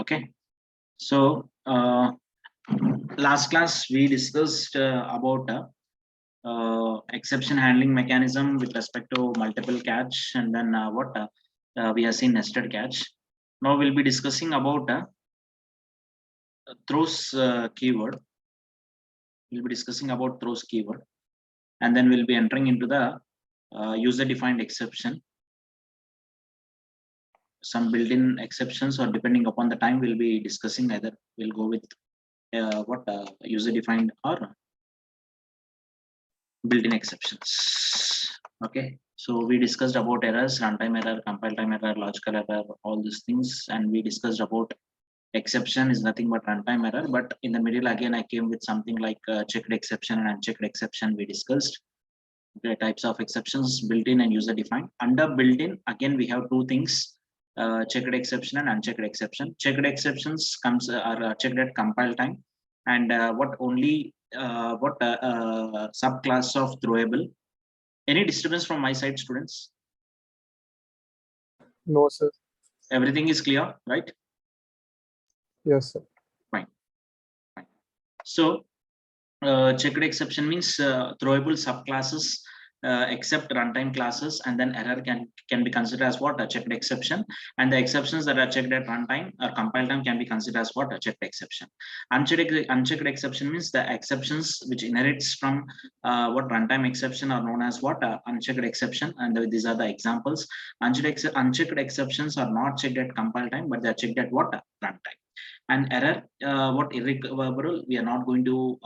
Okay, so last class we discussed about exception handling mechanism with respect to multiple catch, and then we have seen nested catch. Now we'll be discussing about throws keyword. We'll be discussing about throws keyword, and then we'll be entering into the user defined exception, some built-in exceptions, or depending upon the time we'll be discussing, either we'll go with user defined or built-in exceptions. Okay, so we discussed about errors, runtime error, compile time error, logical error, all these things, and we discussed about exception is nothing but runtime error. But in the middle, again, I came with something like checked exception and unchecked exception. We discussed the types of exceptions, built-in and user defined. Under built-in, again, we have two things: checked exception and unchecked exception. Checked exceptions are checked at compile time, and subclass of throwable. Any disturbance from my side, students? No, sir. Everything is clear, right? Yes, sir. Fine. So checked exception means throwable subclasses except runtime classes, and then error can be considered as what? A checked exception. And the exceptions that are checked at runtime or compile time can be considered as what? A checked exception. Unchecked exception means the exceptions which inherits from what runtime exception are known as what? Unchecked exception. And these are the examples. Unchecked exceptions are not checked at compile time, but they are checked at what? Runtime. And error, what irrecoverable, we are not going to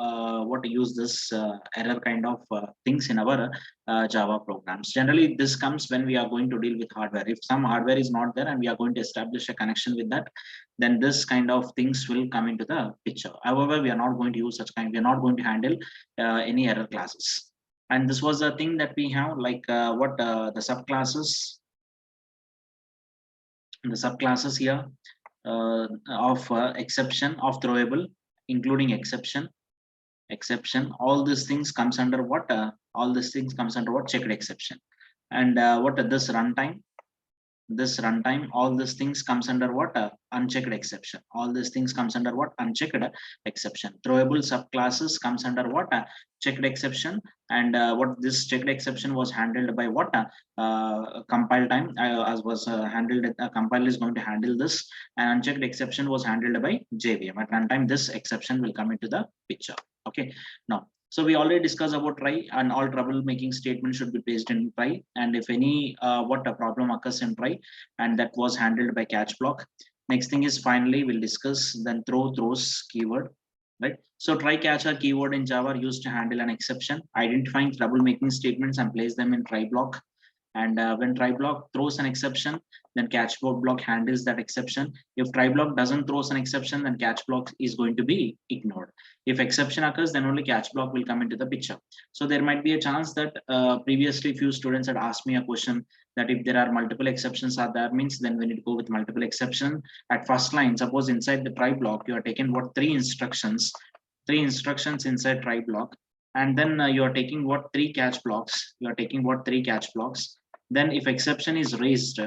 use this error kind of things in our Java programs. Generally, this comes when we are going to deal with hardware. If some hardware is not there and we are going to establish a connection with that, then this kind of things will come into the picture. However, we are not going to use such kind. We are not going to handle any error classes. And this was the thing that we have, like the subclasses. The subclasses here of exception of throwable, including exception, all these things comes under what? All these things comes under what? Checked exception. And what this runtime, all these things comes under what? Unchecked exception. All these things comes under what? Unchecked exception. Throwable subclasses comes under what? Checked exception. And what this checked exception was handled by what? Compile time, as was handled. Compile is going to handle this, and unchecked exception was handled by JVM. At runtime, this exception will come into the picture. Okay, now. So we already discussed about try, and all troublemaking statements should be placed in try. And if any what a problem occurs in try, and that was handled by catch block. Next thing is finally we'll discuss then throws keyword, right? So try, catch are keyword in Java are used to handle an exception, identifying troublemaking statements and place them in try block. And when try block throws an exception, then catch block handles that exception. If try block doesn't throws an exception, then catch block is going to be ignored. If exception occurs, then only catch block will come into the picture. So there might be a chance that previously few students had asked me a question that if there are multiple exceptions are there, means then we need to go with multiple exception. At first line, suppose inside the try block, you are taking what? Three instructions inside try block. And then you are taking what? Three catch blocks. Then if exception is raised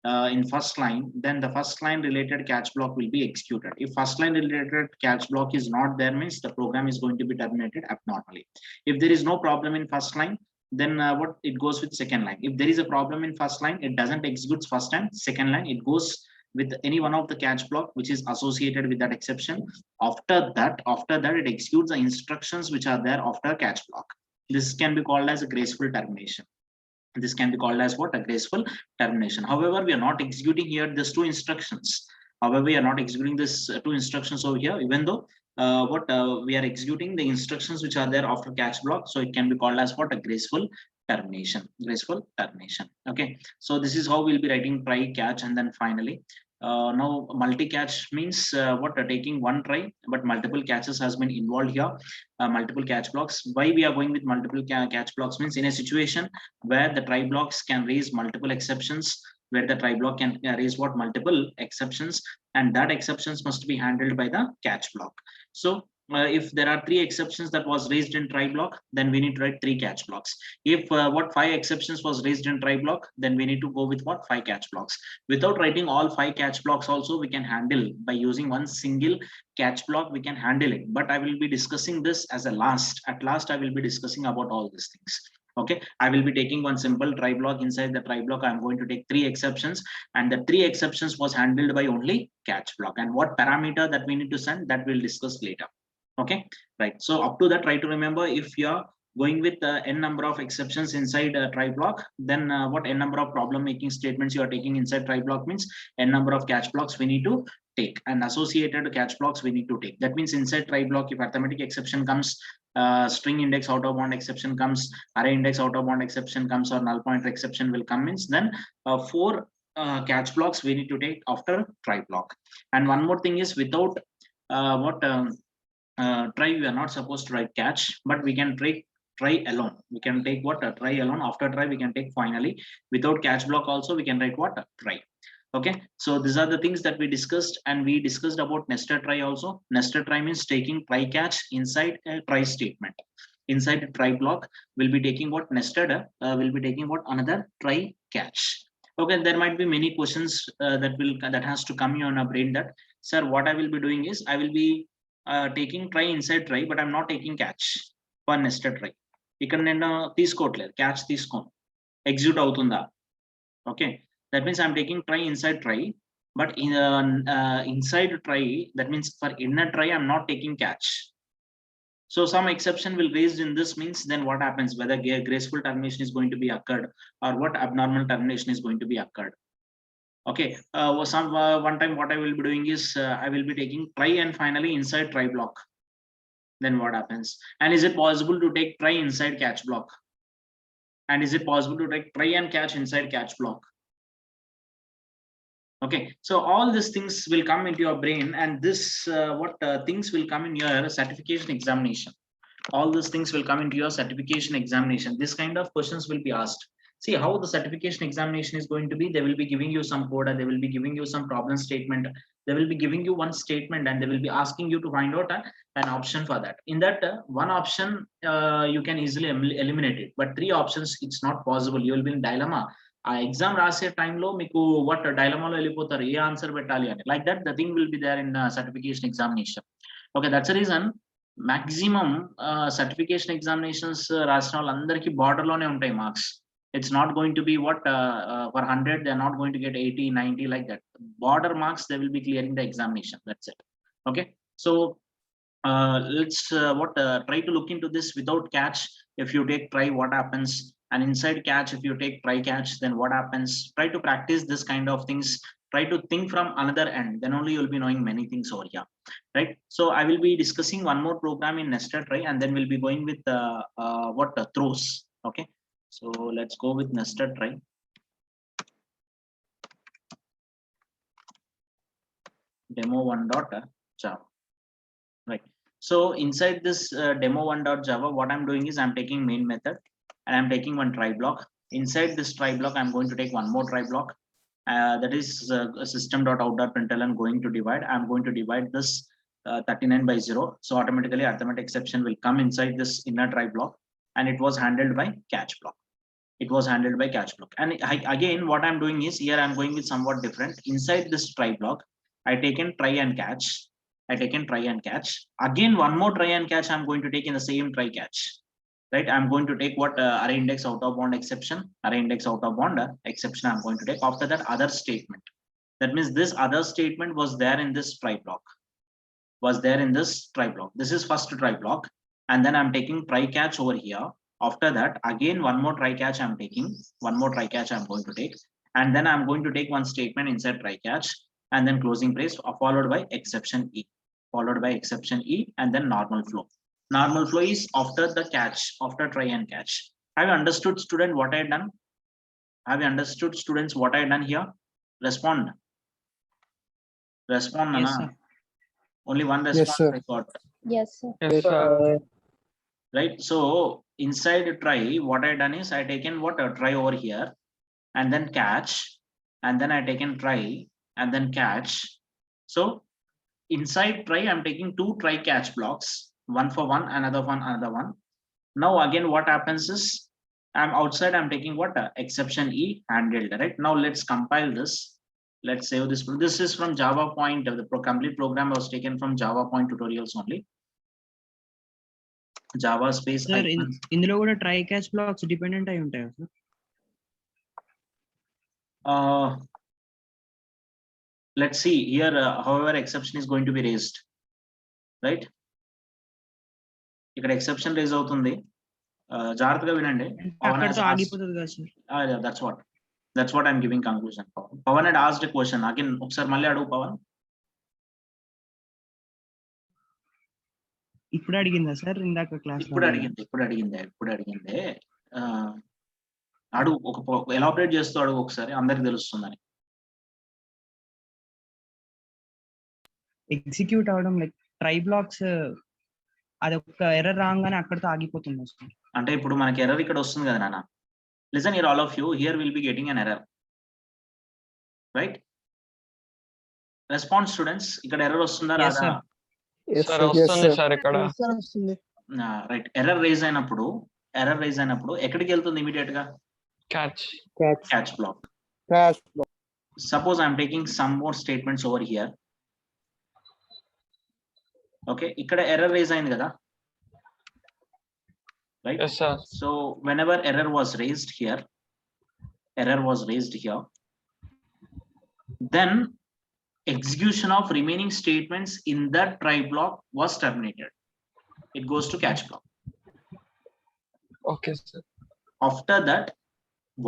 in first line, then the first line related catch block will be executed. If first line related catch block is not there, means the program is going to be terminated abnormally. If there is no problem in first line, then what it goes with second line. If there is a problem in first line, it doesn't execute first and second line. It goes with any one of the catch block which is associated with that exception. After that, it executes the instructions which are there after catch block. This can be called as a graceful termination. This can be called as what? A graceful termination. However, we are not executing here these two instructions. However, we are not executing this two instructions over here, even though we are executing the instructions which are there after catch block. So it can be called as what? A graceful termination. Okay. So this is how we'll be writing try, catch, and then finally. Now multi-catch means taking one try, but multiple catches has been involved here, multiple catch blocks. Why we are going with multiple catch blocks means in a situation where the try blocks can raise multiple exceptions, where the try block can raise what? Multiple exceptions, and that exceptions must be handled by the catch block. So if there are 3 exceptions that was raised in try block, then we need to write 3 catch blocks. If what 5 exceptions was raised in try block, then we need to go with what 5 catch blocks. Without writing all 5 catch blocks also, we can handle by using one single catch block, we can handle it. But I will be discussing this as a last. At last, I will be discussing about all these things. Okay, I will be taking one simple try block. Inside the try block, I'm going to take 3 exceptions, and the 3 exceptions was handled by only catch block. And what parameter that we need to send, that we'll discuss later. Okay, right. So up to that, try to remember if you're going with n number of exceptions inside a try block, then what n number of problem making statements you are taking inside try block means n number of catch blocks we need to take, and associated catch blocks we need to take. That means inside try block, if arithmetic exception comes, string index out of bound exception comes, array index out of bound exception comes, or null pointer exception will come, means then 4 catch blocks we need to take after try block. And one more thing is, without try, we are not supposed to write catch, but we can take try alone. We can take what a try alone. After try, we can take finally. Without catch block also, we can write what a try. Okay, so these are the things that we discussed, and we discussed about nested try also. Nested try means taking try catch inside a try statement. Inside a try block, we'll be taking what nested, we'll be taking what another try catch. Okay, there might be many questions that has to come on a brain that, sir, what I will be doing is I will be taking try inside try, but I'm not taking catch for nested try. ఇక్కడ నేను తీసుకోవట్లేదు, catch తీసుకోను, execute అవుతుందా. Okay, that means I'm taking try inside try, but in inside try, that means for inner try I'm not taking catch. So some exception will raised in this, means then what happens, whether graceful termination is going to be occurred or what abnormal termination is going to be occurred. Okay, one time what I will be doing is I will be taking try and finally inside try block. Then what happens? And is it possible to take try inside catch block? And is it possible to take try and catch inside catch block? Okay, so all these things will come into your brain, and this things will come in your certification examination. All these things will come into your certification examination. This kind of questions will be asked. See how the certification examination is going to be. They will be giving you some code, and they will be giving you some problem statement. They will be giving you one statement, and they will be asking you to find out an option for that. In that one option, you can easily eliminate it, but 3 options, it's not possible. You will be in dilemma. Exam రాసే టైంలో మీకు what dilemma లో వెళ్ళిపోతారు, ఏ answer పెట్టాలి అని. Like that, the thing will be there in certification examination. Okay, that's the reason maximum certification examinations రాసిన వాళ్ళందరికీ border లోనే ఉంటాయి marks. It's not going to be what for 100 they're not going to get 80, 90 like that. Border marks, they will be clearing the examination. That's it. Okay, so let's try to look into this. Without catch, if you take try, what happens? And inside catch, if you take try catch, then what happens? Try to practice this kind of things. Try to think from another end, then only you'll be knowing many things over here, right? So I will be discussing one more program in nested try, and then we'll be going with throws. Okay, so let's go with nested try. Demo1.java. Right, so inside this demo1.java, what I'm doing is I'm taking main method, and I'm taking one try block. Inside this try block, I'm going to take one more try block, that is system.out.println going to divide. I'm going to divide this 39 by 0, so automatically arithmetic exception will come inside this inner try block, and it was handled by catch block. It was handled by catch block. And again, what I'm doing is, here I'm going with somewhat different. Inside this try block, I taken try and catch. I taken try and catch. Again, one more try and catch I'm going to take in the same try catch. Right, I'm going to take what array index out of bound exception. Array index out of bound exception I'm going to take. After that, other statement. That means this other statement was there in this try block. Was there in this try block. This is first try block, and then I'm taking try catch over here. After that, again one more try catch I'm taking. One more try catch I'm going to take, and then I'm going to take one statement inside try catch, and then closing brace followed by exception E. Followed by exception E, and then normal flow. Normal flow is after the catch, after try and catch. Have you understood, student, what I done? Have you understood, students, what I done here? Respond. Respond, Nana. Yes, sir. Only one response. Yes, sir. I got. Yes, sir. Yes, sir. Right, so inside try, what I done is I taken what a try over here, and then catch, and then I taken try, and then catch. So inside try, I'm taking two try catch blocks, one for one, another one. Now again, what happens is I'm outside, I'm taking what exception E handled, right? Now let's compile this. Let's save this. This is from Java Point. The complete program was taken from Java Point tutorials only. Java space. Sir, ఇందులో కూడా try catch blocks dependent అయి ఉంటాయా sir? Let's see here, however exception is going to be raised, right? ఇక్కడ exception raise అవుతుంది. జాగ్రత్తగా వినండి. అక్కడతో ఆగిపోతుంది కదా sir? That's what I'm giving conclusion. Pawan had asked a question. Again, ఒకసారి మళ్ళీ అడుగు పవన్. ఇప్పుడు అడిగిందా సార్? ఇందాక క్లాస్ ఇప్పుడు అడిగిందే అడుగు, ఒక ఎలాబరేట్ చేస్తూ అడుగు ఒకసారి, అందరికి తెలుస్తుందని. ఎగ్జిక్యూట్ అవడం లైక్ ట్రై బ్లాక్స్ అది ఒక ఎర్రర్ రాగానే అక్కడతో ఆగిపోతుంది సార్. అంటే ఇప్పుడు మనకి ఎర్రర్ ఇక్కడ వస్తుంది కదా నాన్న. Listen here all of you, here will be getting an error, right? Response students, ఇక్కడ ఎర్రర్ వస్తుందా రాదా? రైట్. ఎర్రర్ రైజ్ అయినప్పుడు ఎక్కడికి వెళ్తుంది ఇమీడియట్ గా? Catch black. Suppose I'm taking some more statements over here. Okay, ఇక్కడ ఎర్రర్ రైజ్ అయింది కదా, right? Yes, sir. So whenever error was raised here, then execution of remaining statements in that try block was terminated. It goes to catch block. Okay, sir. After that,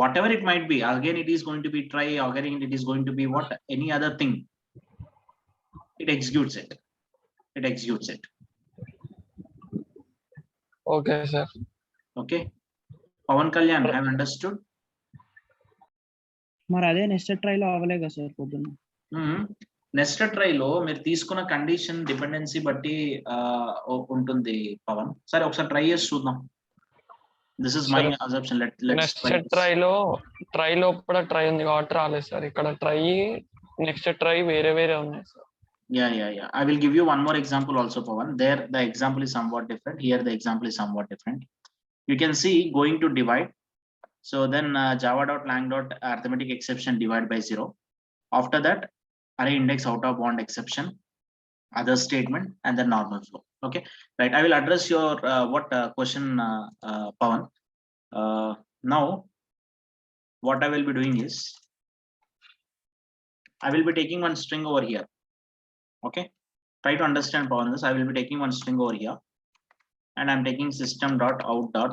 whatever it might be, again it is going to be try, again it is going to be what, any other thing, it executes it. Okay, sir. Okay, Pawan Kalyan, have understood? మరి అదే next try లో అవ్వలే కదా sir పొద్దున్న? Nested try లో మీరు తీసుకున్న condition dependency బట్టి ఉంటుంది పవన్. సరే ఒకసారి ట్రై చేసి చూద్దాం. This is my assumption. Next try లోపల ట్రై ఉంది కాబట్టి రాలేదు సార్. ఇక్కడ ట్రై నెక్స్ట్ ట్రై వేరే ఉన్నాయి sir. Yeah. I will give you one more example also, Pawan. There the example is somewhat different. Here the example is somewhat different. You can see going to divide. So then java.lang.arithmetic exception divide by 0. After that, array index out of bound exception, other statement, and then normal flow. Okay, right. I will address your question, Pawan. Now, what I will be doing is, I will be taking one string over here. Okay, try to understand Pawan this. I will be taking one string over here, and I'm taking system.out.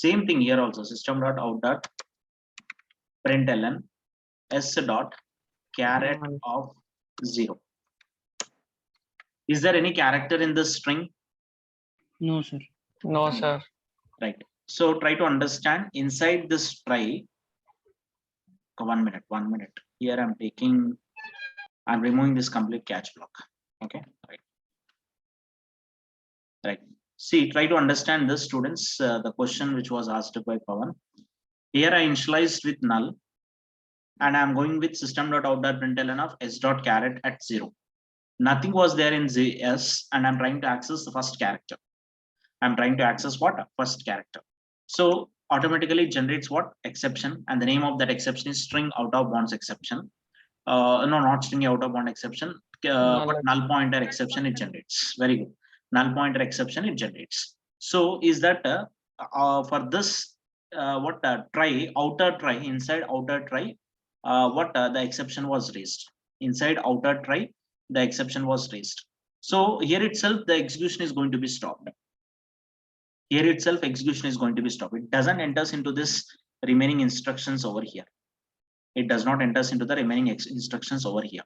Same thing here also, system.out.println s.caret of 0. Is there any character in this string? No sir. No sir. Right. So try to understand inside this try. One minute. Here I'm removing this complete catch block. Okay, right. See, try to understand this, students. The question which was asked by Pawan. Here I initialized with null, and I'm going with system.out.println of s.caret at 0. Nothing was there in s, and I'm trying to access the first character. I'm trying to access what? First character. So automatically it generates what? Exception, and the name of that exception is string out of bounds exception. No, not string out of bound exception, but null pointer exception it generates. Very good. Null pointer exception it generates. So is that for this try, outer try, inside outer try, the exception was raised. Inside outer try, the exception was raised. So here itself the execution is going to be stopped. It doesn't enter into this remaining instructions over here. It does not enter into the remaining instructions over here.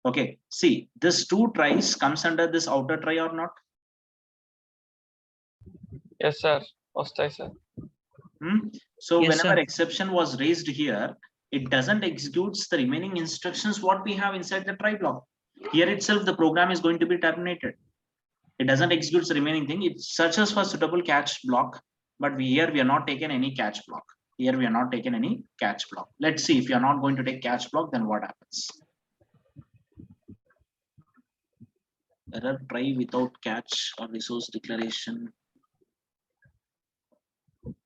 Okay, see, this two tries comes under this outer try or not? Yes sir. Ostai sir. So yes, whenever sir. Exception was raised here, it doesn't execute the remaining instructions what we have inside the try block. Here itself the program is going to be terminated. It doesn't execute the remaining thing. It searches for suitable catch block, but here we are not taken any catch block. Let's see, if you are not going to take catch block, then what happens? error try without catch or resource declaration.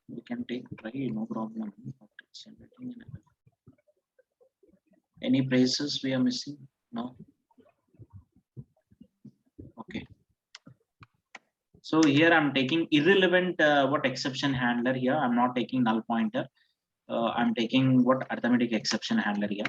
We can take try, no problem. Any braces we are missing? No. Okay. So here I'm taking irrelevant what exception handler here. I'm not taking null pointer. I'm taking what arithmetic exception handler here.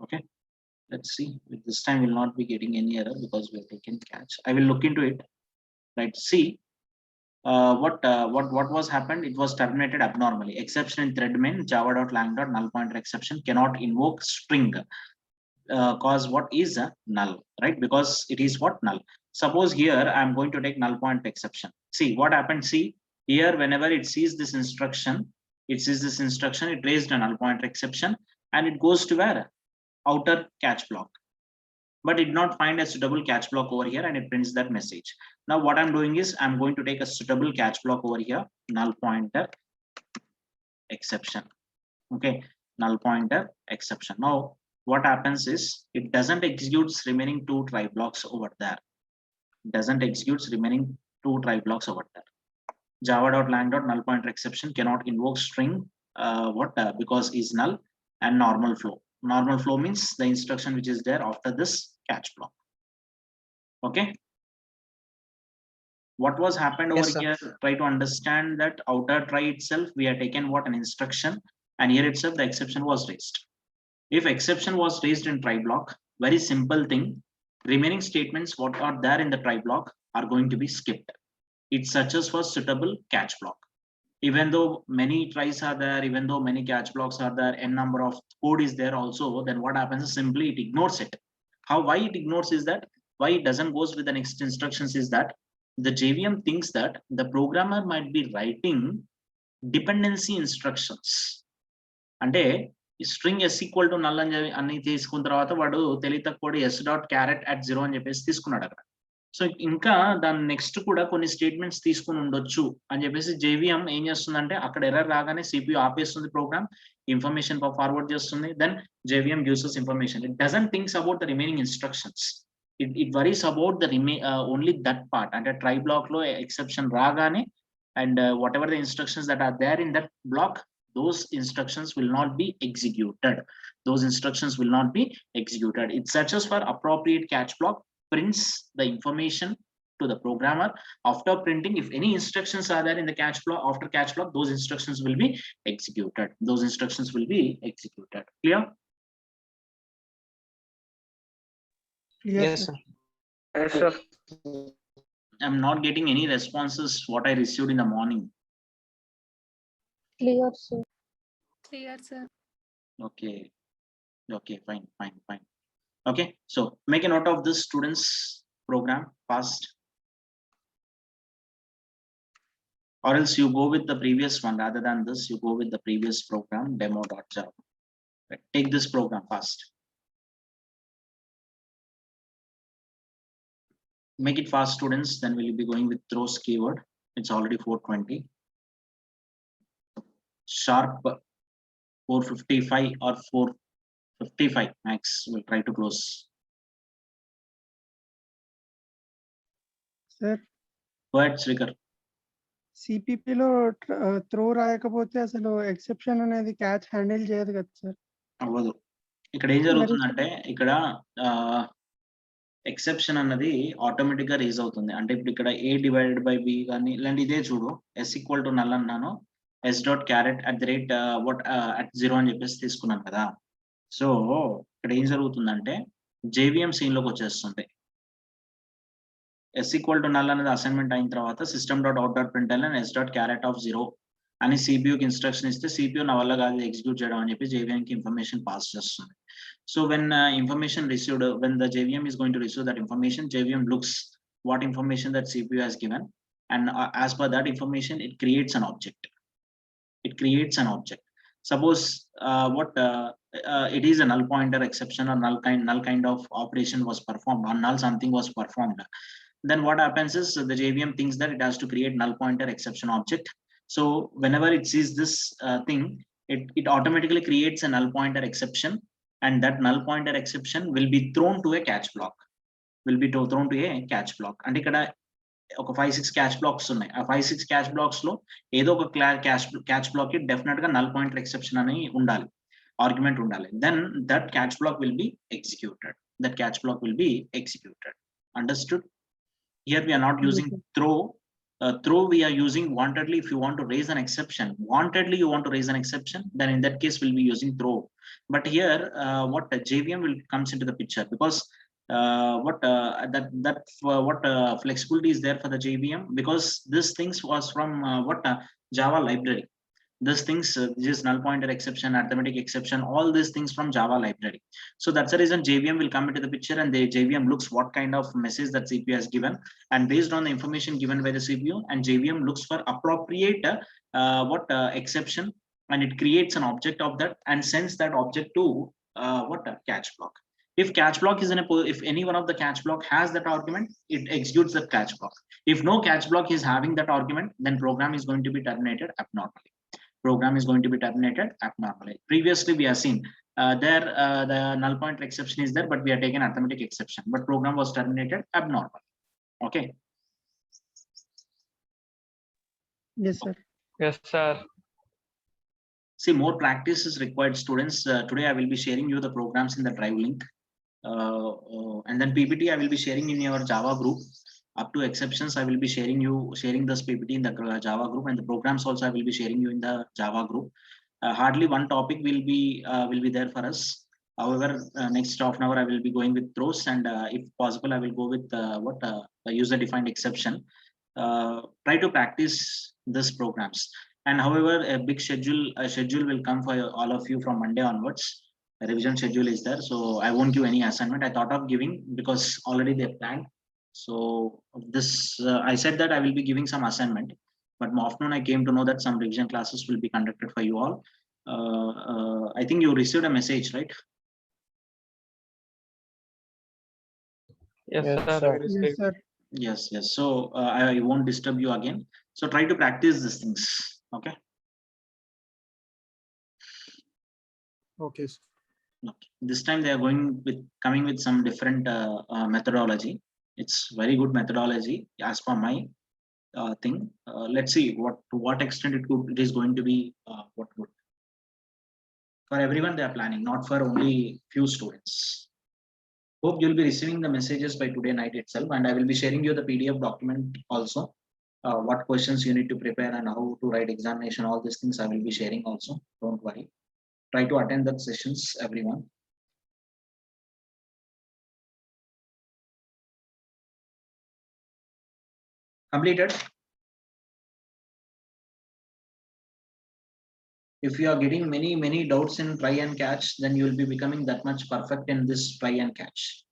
Okay. Let's see. With this time we'll not be getting any error because we have taken catch. I will look into it. Right. See. What was happened? It was terminated abnormally. Exception in thread main java.lang. Null pointer exception cannot invoke string. Cause what is a null, right? Because it is what null. Suppose here I'm going to take null point exception. See what happened. See here, whenever it sees this instruction, it raised a null pointer exception and it goes to where? Outer catch block. But it did not find a suitable catch block over here and it prints that message. Now what I'm doing is I'm going to take a suitable catch block over here, null pointer exception. Okay, null pointer exception. Now what happens is it doesn't execute remaining two try blocks over there. Doesn't execute remaining two try blocks over there. Java.lang. Null pointer exception cannot invoke string because is null and normal flow. Normal flow means the instruction which is there after this catch block. Okay. What was happened over here? Try to understand that outer try itself, we are taken what an instruction, and here itself the exception was raised. If exception was raised in try block, very simple thing, remaining statements what are there in the try block are going to be skipped. It searches for suitable catch block. Even though many tries are there, even though many catch blocks are there, n number of code is there also, then what happens is simply it ignores it. Why it ignores is that, why it doesn't goes with the next instructions is that the JVM thinks that the programmer might be writing dependency instructions. అంటే string s equal to null అని తీసుకున్న తర్వాత వాడు తెలియతక్కువ s.caret@0 అని చెప్పేసి తీసుకున్నాడు అక్కడ. So ఇంకా దాని నెక్స్ట్ కూడా కొన్ని స్టేట్మెంట్స్ తీసుకుని ఉండొచ్చు అని చెప్పేసి JVM ఏం చేస్తుందంటే అక్కడ ఎర్రర్ రాగానే CPU ఆపేస్తుంది ప్రోగ్రామ్, ఇన్ఫర్మేషన్ ఫార్వర్డ్ చేస్తుంది, then JVM gives us information. It doesn't think about the remaining instructions. It worries about the only that part. And a try block lo exception ragane and whatever the instructions that are there in that block, those instructions will not be executed. Those instructions will not be executed. It searches for appropriate catch block, prints the information to the programmer. After printing, if any instructions are there in the catch block, after catch block, those instructions will be executed. Those instructions will be executed. Clear? Yes, sir. Yes, sir. I'm not getting any responses what I received in the morning. Clear, sir. Clear, sir. Okay. Okay, fine. Okay, so make a note of this, students. Program fast, or else you go with the previous one. Rather than this, you go with the previous program, demo.java. Right. Take this program fast. Make it fast, students. Then we'll be going with throws keyword. It's already 4:20. Sharp 4:55 or 4:55 max. We'll try to close. Sir, Go ahead, Srikar. సిపిపిలో throw రాయకపోతే అసలు exception అనేది catch handle చేయదు కదా sir. అవ్వదు. ఇక్కడ ఏం జరుగుతుందంటే ఇక్కడ ఎక్సెప్షన్ అన్నది ఆటోమేటిక్ గా రేజ్ అవుతుంది. అంటే ఇప్పుడు ఇక్కడ a/b కానీ ఇలాంటి ఇదే చూడు, s ఈక్వల్ టు నల్ అన్నాను, s.caret@0 అని చెప్పేసి తీసుకున్నాను కదా. సో ఇక్కడ ఏం జరుగుతుందంటే JVM సీన్ లోకి వచ్చేస్తుంది. s ఈక్వల్ టు నల్ అనేది అసైన్మెంట్ అయిన తర్వాత system.out.println s.caret(0) అని CPU కి ఇన్స్ట్రక్షన్ ఇస్తే CPU నా వల్ల కాదు ఎగ్జిక్యూట్ చేయడం అని చెప్పి JVM కి ఇన్ఫర్మేషన్ పాస్ చేస్తుంది. So when information received, when the JVM is going to receive that information, JVM looks what information that CPU has given, and as per that information, it creates an object. Suppose it is a null pointer exception or null kind of operation was performed, or null something was performed, then what happens is the JVM thinks that it has to create null pointer exception object. So whenever it sees this thing, it automatically creates a null pointer exception, and that null pointer exception will be thrown to a catch block, thrown to a catch block. And ikkada ఒక 5-6 catch blocks ఉన్నాయి. ఆ 5-6 catch blocks లో ఏదో ఒక catch block కి definite గా null pointer exception అని ఉండాలి, ఆర్గ్యుమెంట్ ఉండాలి. Then that catch block will be executed. Understood? Here we are not using throw. Throw we are using wantedly. If you want to raise an exception, you want to raise an exception, then in that case we'll be using throw. But here what JVM will comes into the picture, because what flexibility is there for the JVM, because this things was from Java library. This things this null pointer exception, arithmetic exception, all these things from Java library. So that's the reason JVM will come into the picture, and the JVM looks what kind of message that CPU has given, and based on the information given by the CPU, and JVM looks for appropriate exception, and it creates an object of that and sends that object to catch block. If catch block is if any one of the catch block has that argument, it executes that catch block. If no catch block is having that argument, then program is going to be terminated abnormally. Previously we have seen there the null pointer exception is there, but we have taken arithmetic exception, but program was terminated abnormally. Okay. Yes, sir. Yes, sir. See, more practice is required, students. Today I will be sharing you the programs in the drive link, and then PPT I will be sharing in your Java group. Up to exceptions, I will be sharing this PPT in the Java group, and the programs also I will be sharing you in the Java group. Hardly one topic will be there for us. However, next half an hour I will be going with throws, and if possible I will go with user defined exception. Try to practice these programs. And however, a big schedule will come for all of you from Monday onwards. A revision schedule is there, so I won't give any assignment. I thought of giving because already they planned. So this I said that I will be giving some assignment, but more afternoon I came to know that some revision classes will be conducted for you all. I think you received a message, right? Yes, Yes, sir. sir. I received. Yes, sir. Yes. So I won't disturb you again. So try to practice these things. Okay. Okay, sir. Okay. This time they are coming with some different methodology. It's very good methodology as per my thing. Let's see to what extent it is going to be what good for everyone. They are planning, not for only few students. Hope you'll be receiving the messages by today night itself, and I will be sharing you the PDF document also. What questions you need to prepare and how to write examination, all these things I will be sharing also. Don't worry. Try to attend the sessions, everyone. Completed. If you are getting many doubts in try and catch, then you will be becoming that much perfect in this try and catch.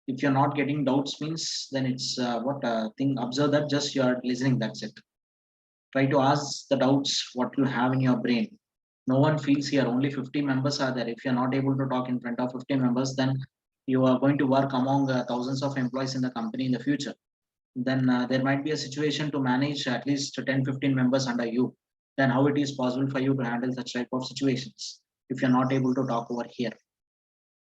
If you're not getting doubts means, then it's thing. Observe that, just you are listening, that's it. Try to ask the doubts what you have in your brain. No one feels here, only 50 members are there. If you're not able to talk in front of 50 members, then you are going to work among thousands of employees in the company in the future. Then there might be a situation to manage at least 10-15 members under you. Then how it is possible for you to handle such type of situations if you're not able to talk over here?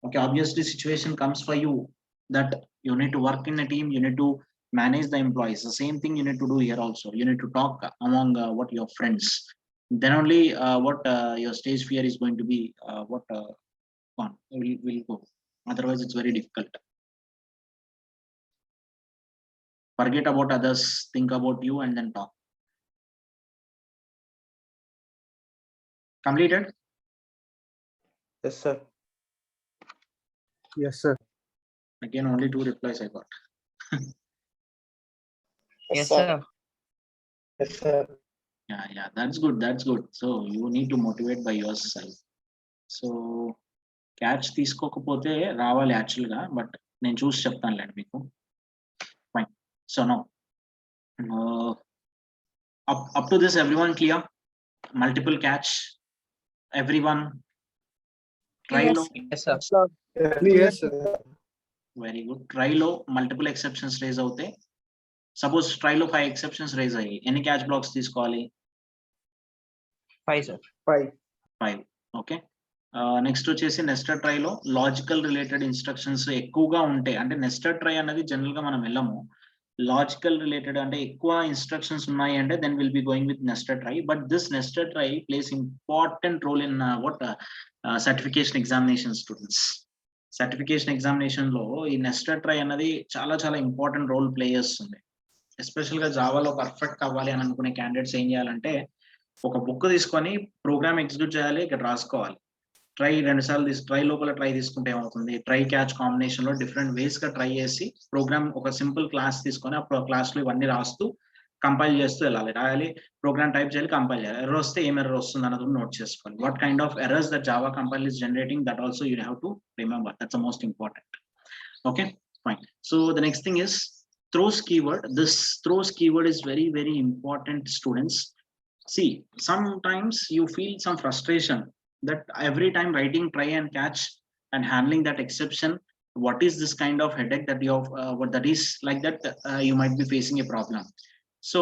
Okay, obviously situation comes for you that you need to work in a team, you need to manage the employees. The same thing you need to do here also. You need to talk among your friends. Then only your stage fear is going to be will go. Otherwise it's very difficult. Forget about others, think about you and then talk. Completed? Yes, sir. Yes, sir. Again, only 2 replies I got. Yes, sir. Yes, sir. Yeah, that's good. So you need to motivate by yourself. So catch తీసుకోకపోతే రావాలి actual గా, but నేను చూసి చెప్తానులేండి మీకు. Fine. So now up to this everyone clear? Multiple catch, everyone? Try Yes. low. Yes, sir. Yes, sir. Very good. Try low multiple exceptions raise అవుతాయి. Suppose try low 5 exceptions raise అయ్యి ఎన్ని catch blocks తీసుకోవాలి? 5, sir. 5. 5. Okay. Next వచ్చేసి nested try లో logical related instructions ఎక్కువగా ఉంటాయి. అంటే nested try అనేది జనరల్ గా మనం వెళ్ళము. లాజికల్ రిలేటెడ్ అంటే ఎక్కువ ఇన్స్ట్రక్షన్స్ ఉన్నాయి అంటే then will be going with nested try. But this nested try plays important role in what certification examination students. Certification examination లో ఈ నెస్టెడ్ ట్రై అనేది చాలా చాలా ఇంపార్టెంట్ రోల్ ప్లే చేస్తుంది. ఎస్పెషల్ గా జావాలో పర్ఫెక్ట్ అవ్వాలి అని అనుకునే క్యాండిడేట్స్ ఏం చేయాలంటే ఒక బుక్ తీసుకొని ప్రోగ్రామ్ ఎగ్జిక్యూట్ చేయాలి, ఇక్కడ రాసుకోవాలి. ట్రై 2 సార్లు ట్రై లోపల ట్రై తీసుకుంటే ఏమవుతుంది, ట్రై క్యాచ్ కాంబినేషన్ లో డిఫరెంట్ వేస్ గా ట్రై చేసి ప్రోగ్రామ్ ఒక సింపుల్ క్లాస్ తీసుకొని ఆ క్లాస్ లో ఇవన్నీ రాస్తూ కంపైల్ చేస్తూ వెళ్ళాలి. రాయాలి, ప్రోగ్రామ్ టైప్ చేయాలి, కంపైల్ చేయాలి. ఎర్రర్ వస్తే ఏం ఎర్రర్ వస్తుంది అన్నది నోట్ చేసుకోవాలి. What kind of errors that Java compile is generating, that also you have to remember. That's the most important. Okay, fine. So the next thing is throws keyword. This throws keyword is very very important, students. See, sometimes you feel some frustration that every time writing try and catch and handling that exception, what is this kind of headache that you have, what that is like that you might be facing a problem. So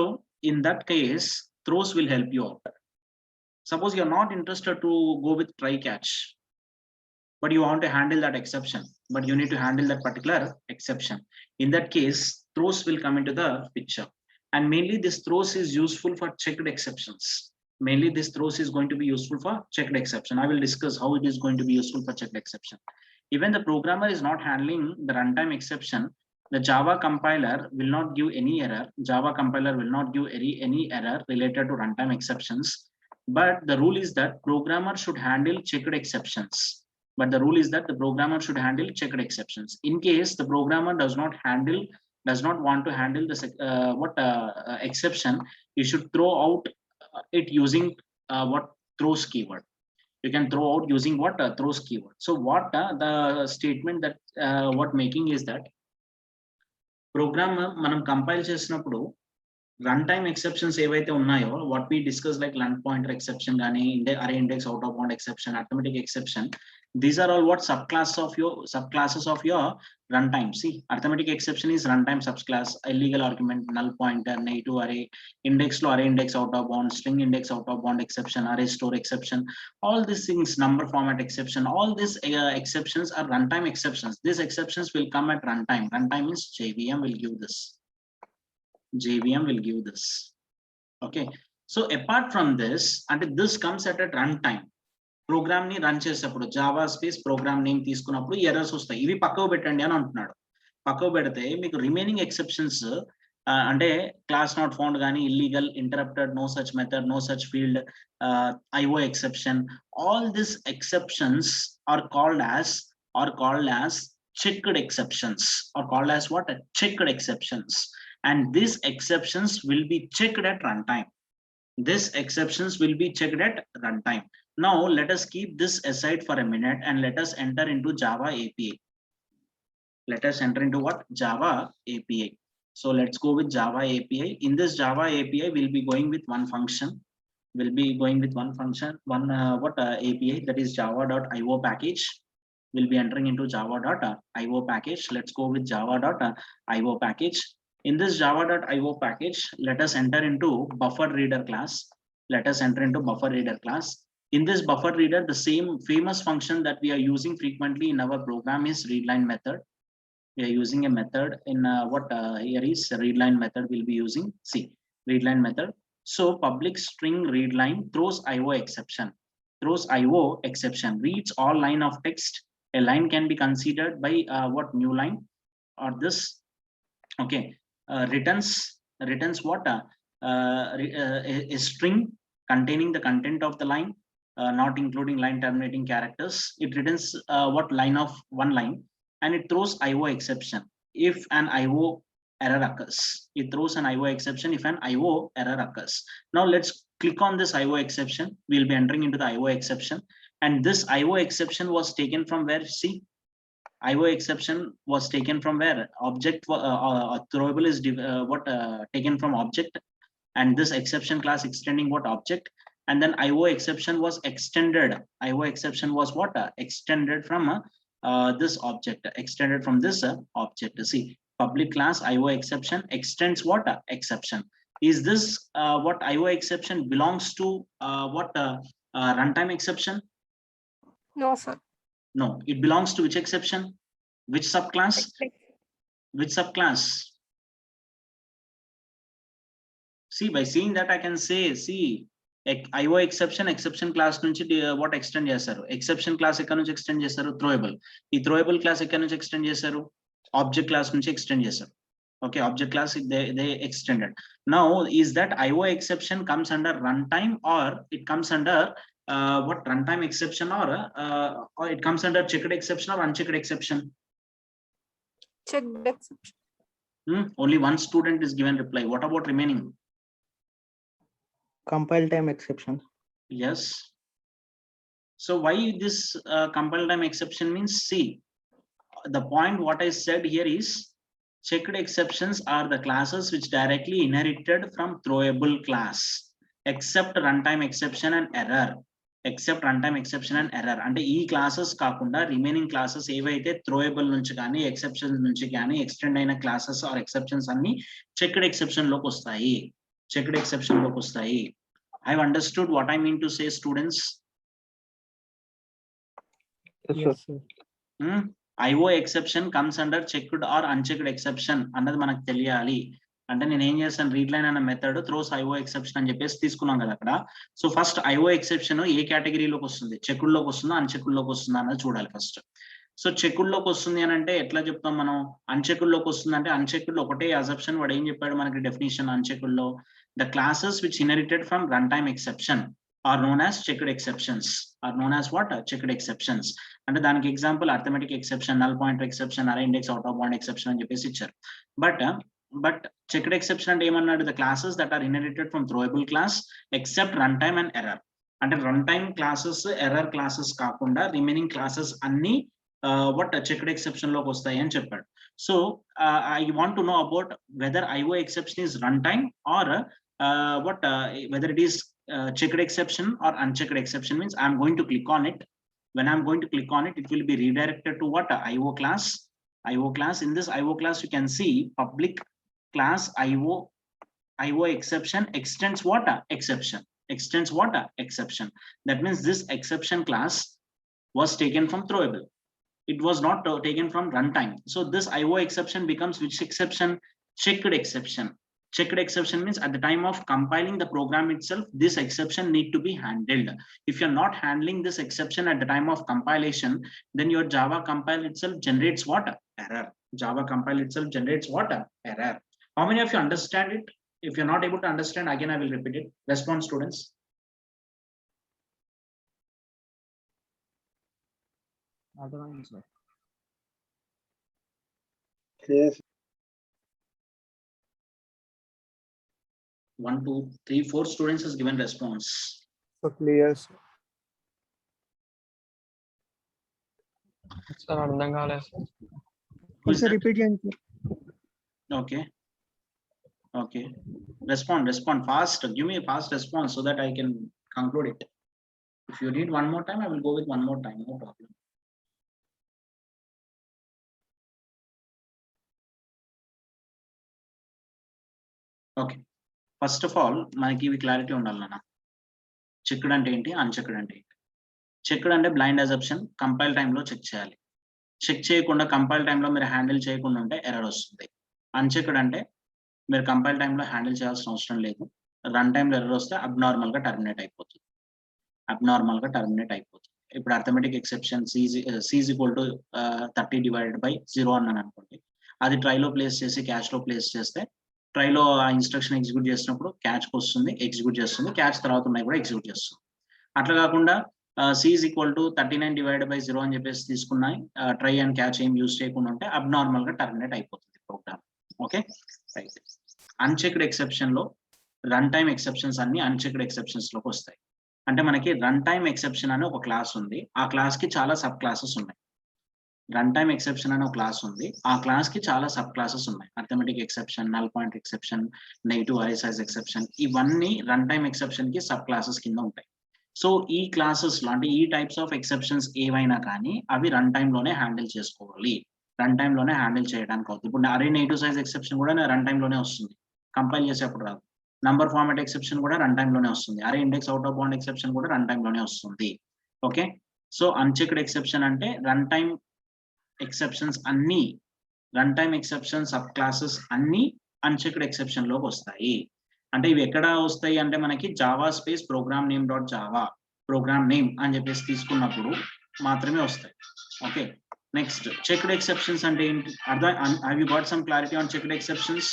in that case, throws will help you out. Suppose you're not interested to go with try catch, but you want to handle that exception, but you need to handle that particular exception. In that case, throws will come into the picture. And mainly this throws is useful for checked exceptions. Mainly this throws is going to be useful for checked exception. I will discuss how it is going to be useful for checked exception. Even the programmer is not handling the runtime exception, the Java compiler will not give any error. Java compiler will not give any error related to runtime exceptions. But the rule is that programmer should handle checked exceptions. But the rule is that the programmer should handle checked exceptions. In case the programmer does not want to handle this exception, you should throw out it using what throws keyword. You can throw out using what throws keyword. So what the statement that what making is that program మనం compile చేసినప్పుడు run time exceptions ఏవైతే ఉన్నాయో, what we discuss like length pointer exception కానీ array index out of bound exception, arithmetic exception, these are all what subclasses of your runtime. See, arithmetic exception is runtime subclass, illegal argument, null pointer, native array, index to array index out of bound, string index out of bound exception, array store exception, all these things, number format exception, all these exceptions are runtime exceptions. These exceptions will come at runtime. Runtime is JVM will give this. JVM will give this. Okay, so apart from this, and this comes at runtime. Program ని రన్ చేసేటప్పుడు Java space program name తీసుకున్నప్పుడు errors వస్తాయి. ఇవి పక్కకు పెట్టండి అని అంటున్నాడు. పక్కకు పెడితే మీకు రిమైనింగ్ ఎక్సెప్షన్స్ అంటే క్లాస్ నాట్ ఫౌండ్ కానీ, illegal, interrupted, no such method, no such field, IO exception, all this exceptions are called as checked exceptions, or called as what? Checked exceptions. And these exceptions will be checked at runtime. These exceptions will be checked at runtime. Now let us keep this aside for a minute and let us enter into Java API. Let us enter into what? Java API. So let's go with Java API. In this Java API, we'll be going with one function. API, that is java.io package. We'll be entering into java.io package. Let's go with java.io package. In this java.io package, let us enter into buffer reader class. In this buffer reader, the same famous function that we are using frequently in our program is readline method. We are using a method in here is readline method we'll be using. See, readline method. So public string readline throws IO exception. Reads all line of text. A line can be considered by new line or this. Okay, returns what? A string containing the content of the line, not including line terminating characters. It returns one line, and it throws IO exception if an IO error occurs. It throws an IO exception if an IO error occurs. Now let's click on this IO exception. We'll be entering into the IO exception, and this IO exception was taken from where? See, IO exception was taken from where? Object. Throwable is taken from object, and this exception class extending what? Object. and then IO exception was extended. IO exception was what? Extended from this object, extended from this object. See, public class IO exception extends what? Exception. Is this what IO exception belongs to what runtime exception? No, sir. No, it belongs to which exception? Which subclass? Which subclass? See, by seeing that I can say, see, IO exception class నుంచి what extend చేశారు? Exception class ఎక్కడ నుంచి extend చేశారు? Throwable. ఈ throwable class ఎక్కడ నుంచి extend చేశారు? Object class నుంచి extend చేశారు. Okay, object class they extended. Now, is that IO exception comes under runtime or it comes under what runtime exception or it comes under checked exception or unchecked exception? Checked exception. Only one student is given reply. What about remaining? Compile time exception. Yes. So why this compile time exception means, see, the point what I said here is checked exceptions are the classes which directly inherited from throwable class, except runtime exception and error. Except runtime exception and error. అంటే ఈ classes కాకుండా remaining classes ఏవైతే థ్రోయబుల్ నుంచి కానీ exceptions నుంచి కానీ extend అయిన classes are exceptions అన్ని చెక్డ్ ఎక్సెప్షన్ లోకి వస్తాయి. చెక్డ్ ఎక్సెప్షన్ లోకి వస్తాయి. I have understood what I mean to say, students. Yes, sir. IO exception comes under checked or unchecked exception అన్నది మనకు తెలియాలి. అంటే నేను ఏం చేస్తాను, రీడ్ లైన్ అన్న మెథడ్ త్రోస్ IO exception అని చెప్పేసి తీసుకున్నాం కదా అక్కడ. సో ఫస్ట్ IO exception ఏ కేటగిరీలోకి వస్తుంది? చెక్కుడ్ లోకి వస్తుందా అన్చెక్కుడ్ లోకి వస్తుందా అన్నది చూడాలి ఫస్ట్. సో చెక్కుడ్ లోకి వస్తుంది అని అంటే ఎట్లా చెప్తాం మనం? అన్చెక్కుడ్ లోకి వస్తుంది అంటే అన్చెక్కుడ్ లో ఒకటే అసెప్షన్ వాడు ఏం చెప్పాడు మనకి డెఫినేషన్ అన్చెక్కుడ్ లో? The classes which inherited from runtime exception are known as checked exceptions. Are known as what? Checked exceptions. And దానికి example arithmetic exception, null pointer exception, array index out of bound exception అని చెప్పేసి ఇచ్చారు. But checked exception అంటే ఏమన్నాడు? The classes that are inherited from throwable class except runtime and error. అంటే runtime classes, error classes కాకుండా remaining classes అన్ని what checked exception లోకి వస్తాయి అని చెప్పాడు. So I want to know about whether IO exception is runtime or whether it is checked exception or unchecked exception. Means I'm going to click on it. When I'm going to click on it, it will be redirected to what? IO class. IO class. In this IO class, you can see public class IO exception extends what? Exception. Extends what? Exception. That means this exception class was taken from throwable. It was not taken from runtime. So this IO exception becomes which exception? Checked exception. Checked exception means at the time of compiling the program itself, this exception need to be handled. If you're not handling this exception at the time of compilation, then your Java compile itself generates what? Error. Java compile itself generates what? Error. How many of you understand it? If you're not able to understand, again, I will repeat it. Respond, students. అర్థమైంది sir. Yes. 1, 2, 3, 4 students has given response. So clear, sir. Sir అర్థం కాలేదు sir. Who is కొంచెం that? Repeat చేయండి. Okay. Okay. Respond fast. Give me a fast response so that I can conclude it. If you need one more time, I will go with one more time. No problem. Okay. First of all, మనకి ఇవి clarity ఉండాలి నాన్న. Checked అంటే ఏంటి, unchecked అంటే ఏంటి? Checked అంటే blind అసెప్షన్, compile టైంలో చెక్ చేయాలి. చెక్ చేయకుండా కంపైల్ టైంలో మీరు హ్యాండిల్ చేయకుండా ఉంటే ఎర్రర్ వస్తుంది. అన్చెక్డ్ అంటే మీరు కంపైల్ టైంలో హ్యాండిల్ చేయాల్సిన అవసరం లేదు. రన్ టైంలో ఎర్రర్ వస్తే అబ్నార్మల్ గా టర్మినేట్ అయిపోతుంది. ఇప్పుడు arithmetic exception C equal to 30 divided by 0 అన్నాను అనుకోండి. అది ట్రైలో ప్లేస్ చేసి క్యాచ్ లో ప్లేస్ చేస్తే ట్రైలో ఆ ఇన్స్ట్రక్షన్ ఎగ్జిక్యూట్ చేసినప్పుడు క్యాచ్ వస్తుంది, ఎగ్జిక్యూట్ చేస్తుంది, క్యాచ్ తర్వాత ఉన్నాయి కూడా ఎగ్జిక్యూట్ చేస్తుంది. అట్లా కాకుండా C equal to 39 divided by 0 అని చెప్పేసి తీసుకున్నాయి, ట్రై అండ్ క్యాచ్ ఏం యూజ్ చేయకుండా ఉంటే అబ్నార్మల్ గా టర్మినేట్ అయిపోతుంది program. Okay right. Unchecked exception లో రన్ టైమ్ ఎక్సెప్షన్స్ అన్ని అన్చెక్డ్ ఎక్సెప్షన్స్ లోకి వస్తాయి. అంటే మనకి రన్ టైమ్ ఎక్సెప్షన్ అనే ఒక క్లాస్ ఉంది. ఆ క్లాస్ కి చాలా సబ్ క్లాసెస్ ఉన్నాయి. రన్ టైమ్ ఎక్సెప్షన్ అనే ఒక క్లాస్ ఉంది. ఆ క్లాస్ కి చాలా సబ్ క్లాసెస్ ఉన్నాయి. Arithmetic exception, null point exception, negative అరే సైజ్ ఎక్సెప్షన్, ఇవన్నీ రన్ టైమ్ ఎక్సెప్షన్ కి సబ్ క్లాసెస్ కింద ఉంటాయి. సో ఈ క్లాసెస్ లో అంటే ఈ టైప్స్ ఆఫ్ ఎక్సెప్షన్స్ ఏవైనా కానీ అవి రన్ టైమ్ లోనే హ్యాండిల్ చేసుకోవాలి. రన్ టైమ్ లోనే హ్యాండిల్ చేయడానికి అవుతుంది. ఇప్పుడు అరే నెగిటివ్ సైజ్ ఎక్సెప్షన్ కూడా రన్ టైమ్ లోనే వస్తుంది, కంపైల్ చేసేప్పుడు రాదు. నంబర్ ఫార్మాట్ ఎక్సెప్షన్ కూడా రన్ టైమ్ లోనే వస్తుంది. అరే index out of bound exception కూడా రన్ టైమ్ లోనే వస్తుంది. ఓకే, సో అన్చెక్డ్ ఎక్సెప్షన్ అంటే రన్ టైమ్ ఎక్సెప్షన్స్ అన్ని, run time exception sub classes అన్ని అన్చెక్డ్ ఎక్సెప్షన్ లోకి వస్తాయి. అంటే ఇవి ఎక్కడ వస్తాయి అంటే మనకి Java space program name dot Java program name అని చెప్పేసి తీసుకున్నప్పుడు మాత్రమే వస్తాయి. ఓకే, నెక్స్ట్ చెక్డ్ ఎక్సెప్షన్స్ అంటే ఏంటి? అర్థం, have you got some clarity on checked exceptions?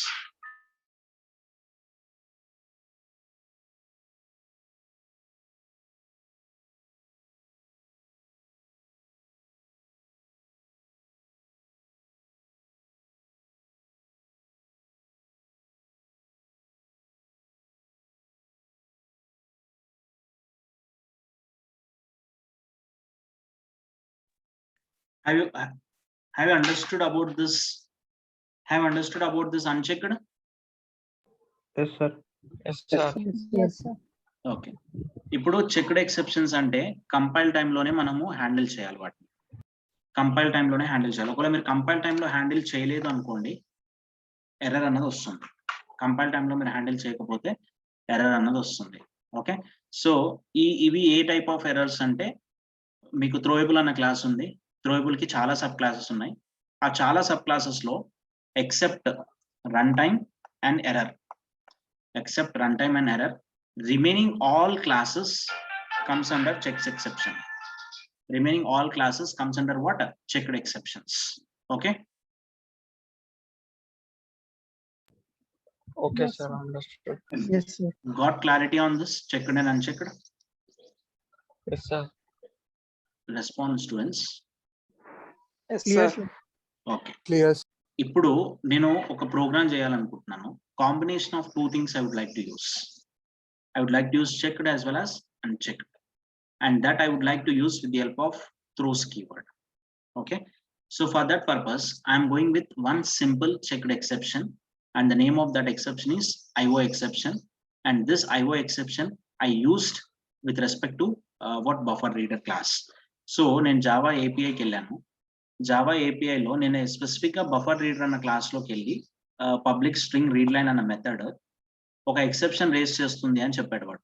Have you understood about this? Have you understood about this unchecked? Yes, sir. Yes sir. Yes, sir. Okay, ఇప్పుడు checked exceptions అంటే compile లోనే మనము handle చేయాలి వాటిని. Compile లోనే handle చేయాలి. ఒకవేళ మీరు కంపైల్ లో హ్యాండిల్ చేయలేదు అనుకోండి, ఎర్రర్ అన్నది వస్తుంది. కంపైల్ లో మీరు హ్యాండిల్ చేయకపోతే ఎర్రర్ అన్నది వస్తుంది. ఓకే, సో ఇవి ఏ టైప్ ఆఫ్ ఎర్రర్స్ అంటే, మీకు థ్రోయబుల్ అన్న క్లాస్ ఉంది. థ్రోయబుల్ కి చాలా సబ్ క్లాసెస్ ఉన్నాయి. ఆ చాలా సబ్ క్లాసెస్ లో except run time and error, except runtime and error, remaining all classes comes under checks exception. Remaining all classes comes under what? Checked exceptions. Okay, okay Yes, sir, sir. Understood. Yes, sir. got clarity on this checked and unchecked? Yes sir. Response students. Yes, Clear, sir. sir. Okay, Clear. ఇప్పుడు నేను ఒక programme చేయాలనుకుంటున్నాను. Combination of two things I would like to use. I would like to use checked as well as unchecked, and that I would like to use with the help of throws keyword. Okay, so for that purpose I am going with one simple checked exception, and the name of that exception is IO exception, and this IO exception I used with respect to what buffer reader class. So నేను Java API కి వెళ్ళాను. Java API లో నేను specific గా buffer reader అన్న class లోకి వెళ్ళి public string read line అన్న మెథడ్ ఒక ఎక్సెప్షన్ రేస్ చేస్తుంది అని చెప్పాడు వాడు.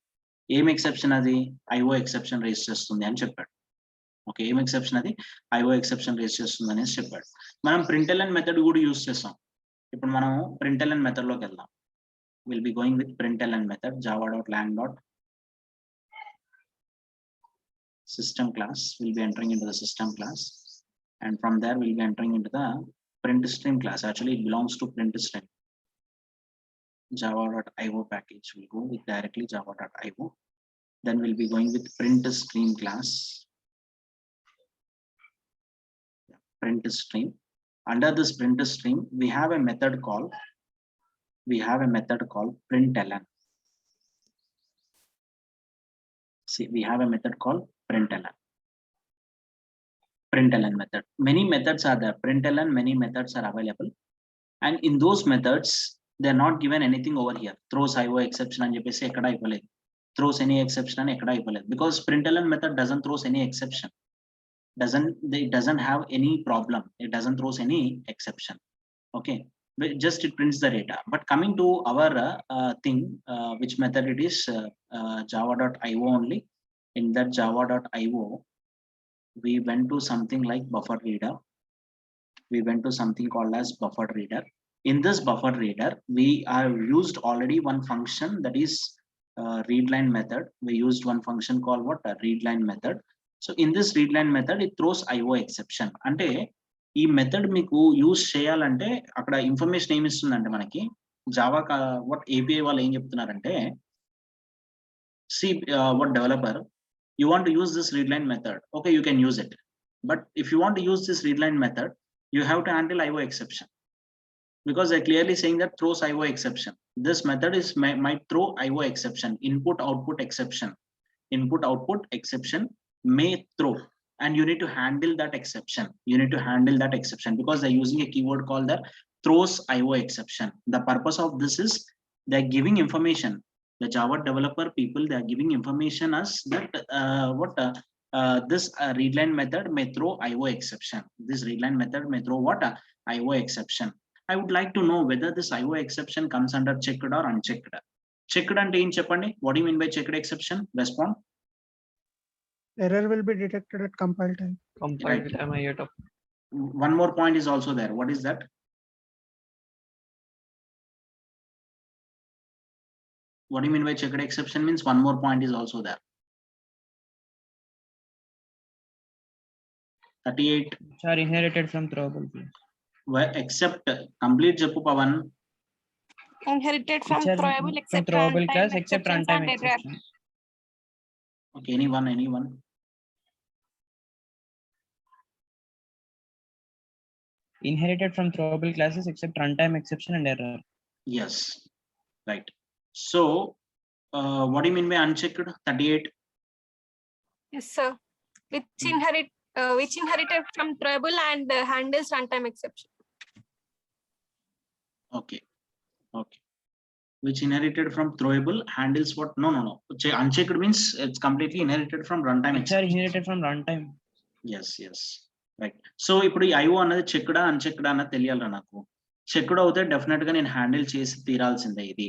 ఏం ఎక్సెప్షన్ అది? IO ఎక్సెప్షన్ రేస్ చేస్తుంది అని చెప్పాడు. ఓకే, ఏం ఎక్సెప్షన్ అది? IO ఎక్సెప్షన్ రేస్ చేస్తుంది అనేసి చెప్పాడు. మనం println మెథడ్ కూడా యూస్ చేస్తాం. ఇప్పుడు మనం println మెథడ్ లోకి వెళ్దాం. Will be going with println method java.lang. System class, will be entering into the system class, and from there we'll be entering into the print stream class. Actually it belongs to print stream. Java.io package will go with directly java.io. Then we'll be going with print stream class. Print stream. Under this print stream we have a method called println. See, we have a method called println. Println method. Many methods are there. Println, many methods are available, and in those methods they are not given anything over here. Throws IO exception అని చెప్పేసి ఎక్కడ ఇవ్వలేదు. Throws any exception అని ఎక్కడ ఇవ్వలేదు. Because println method doesn't throws any exception. It doesn't have any problem. It doesn't throws any exception. Okay, just it prints the data. But coming to our thing, which method it is, java.io only. In that java.io we went to something like buffer reader. We went to something called as buffer reader. In this buffer reader we have used already one function, that is readline method. We used one function called what? A readline method. So in this readline method it throws IO exception. అంటే ఈ method మీకు use చేయాలంటే అక్కడ information ఏమి ఇస్తుందంటే మనకి Java what API వాళ్ళు ఏం చెప్తున్నారంటే, see what developer, you want to use this readline method, okay, you can use it, but if you want to use this readline method you have to handle IO exception, because they're clearly saying that throws IO exception. This method is might throw IO exception, input output exception may throw. and you need to handle that exception. You need to handle that exception because they're using a keyword called the throws IO exception. The purpose of this is they're giving information. The Java developer people, they are giving information as that this readline method may throw IO exception. This readline method may throw what? IO exception. I would like to know whether this IO exception comes under checked or unchecked. Checked and in Chepandi, what do you mean by checked exception? Respond. Error will be detected at compile time. Compile Right. Time అయ్యేటప్పుడు. One more point is also there. What is that? What do you mean by checked exception? Means one more point is also there. 38. Which are inherited from throwable class. Where except complete Jappu Pavan. Inherited from Which are throwable from except throwable runtime class except exceptions runtime and error. exception. Okay, anyone. Inherited from throwable classes except runtime exception and error. Yes, right. So, what do you mean by unchecked? 38. Yes, sir. Which inherited from throwable and handles runtime exception. Okay. Which inherited from throwable handles what? No. Unchecked means it's completely inherited from runtime. Which are exception. inherited from runtime. Yes. Right. So ఇప్పుడు ఈ IO అన్నది చెక్డా అన్చెక్డా అన్నది తెలియాలి నాకు. Checked అవుతే definite గా నేను handle చేసి తీరాల్సిందే ఇది.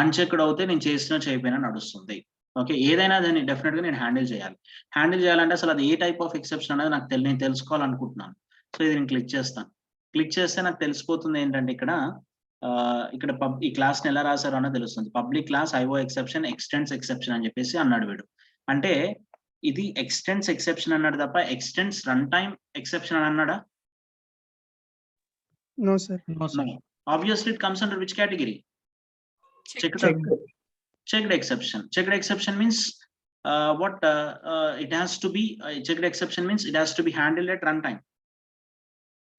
అన్చెక్డ్ అవుతే నేను చేసినా చేయకపోయినా నడుస్తుంది. ఓకే, ఏదైనా దాన్ని డెఫినెట్ గా నేను హ్యాండిల్ చేయాలి. హ్యాండిల్ చేయాలంటే అసలు అది ఏ టైప్ ఆఫ్ ఎక్సెప్షన్ అనేది నాకు నేను తెలుసుకోవాలనుకుంటున్నాను. సో ఇది నేను క్లిక్ చేస్తాను. క్లిక్ చేస్తే నాకు తెలిసిపోతుంది ఏంటంటే ఇక్కడ ఈ క్లాస్ ని ఎలా రాశారో అన్నది తెలుస్తుంది. Public class IO exception extends exception అని చెప్పేసి అన్నాడు వీడు. అంటే ఇది ఎక్స్టెండ్స్ ఎక్సెప్షన్ అన్నాడు తప్ప ఎక్స్టెండ్స్ రన్ టైమ్ ఎక్సెప్షన్ అని అన్నాడా? No, sir. No, sir. No. Obviously it comes under which category? Checked exception. Checked exception means it has to be checked exception means it has to be handled at runtime.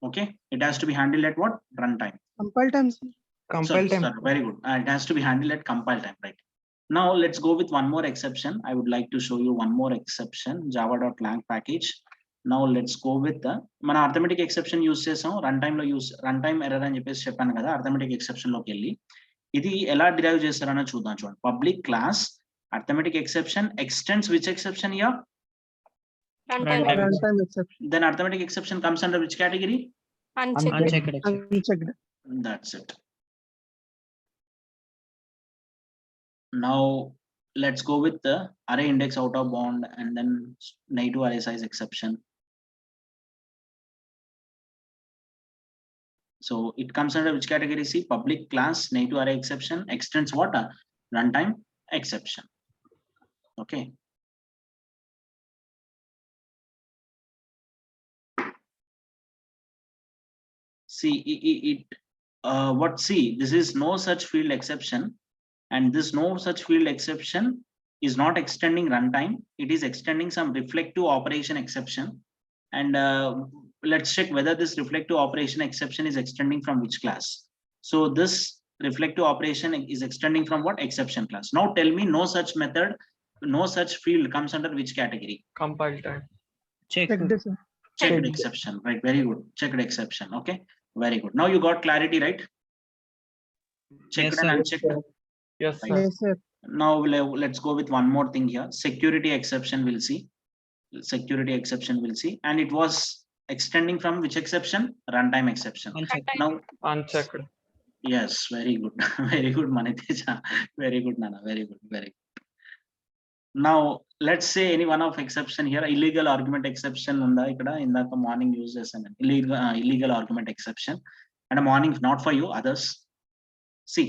Okay, it has to be handled at what? Runtime. Compile time, sir. Compile time. Very good. It has to be handled at compile time, right? Now let's go with one more exception. I would like to show you one more exception, java.lang package. Now let's go with the మన arithmetic exception use చేసాం, runtime error అని చెప్పేసి చెప్పాను కదా. arithmetic exception లోకి వెళ్ళి ఇది ఎలా డిరైవ్ చేస్తారని చూద్దాం. చూడండి, public class arithmetic exception extends which exception here? Runtime Runtime exception. Then arithmetic exception comes under which category? unchecked. Unchecked exception. Unchecked. That's it. Now let's go with the array index out of bound and then negative array size exception. So it comes under which category? See, public class negative array exception extends what? Runtime exception. Okay. See this is no such field exception, and this no such field exception is not extending runtime. It is extending some reflective operation exception. And let's check whether this reflective operation exception is extending from which class. So this reflective operation is extending from what? Exception class. Now tell me, no such method, no such field comes under which category? Compile time. Check. Checked, sir. Checked exception, right? Very good. Checked exception. Okay, very good. Now you got clarity, right? Checked Yes, and sir. unchecked. Yes, sir. Yes, sir. Now let's go with one more thing here. Security exception we'll see. Security exception we'll see. And it was extending from which exception? Runtime exception. Unchecked. Now, unchecked. yes, very good. Very good, Maniteja. Very good, Nana. Very good. Very good. Now, let's say any one of exception here, illegal argument exception unda ikkada indaka morning use chesanu. Illegal argument exception. And a morning not for you, others. See,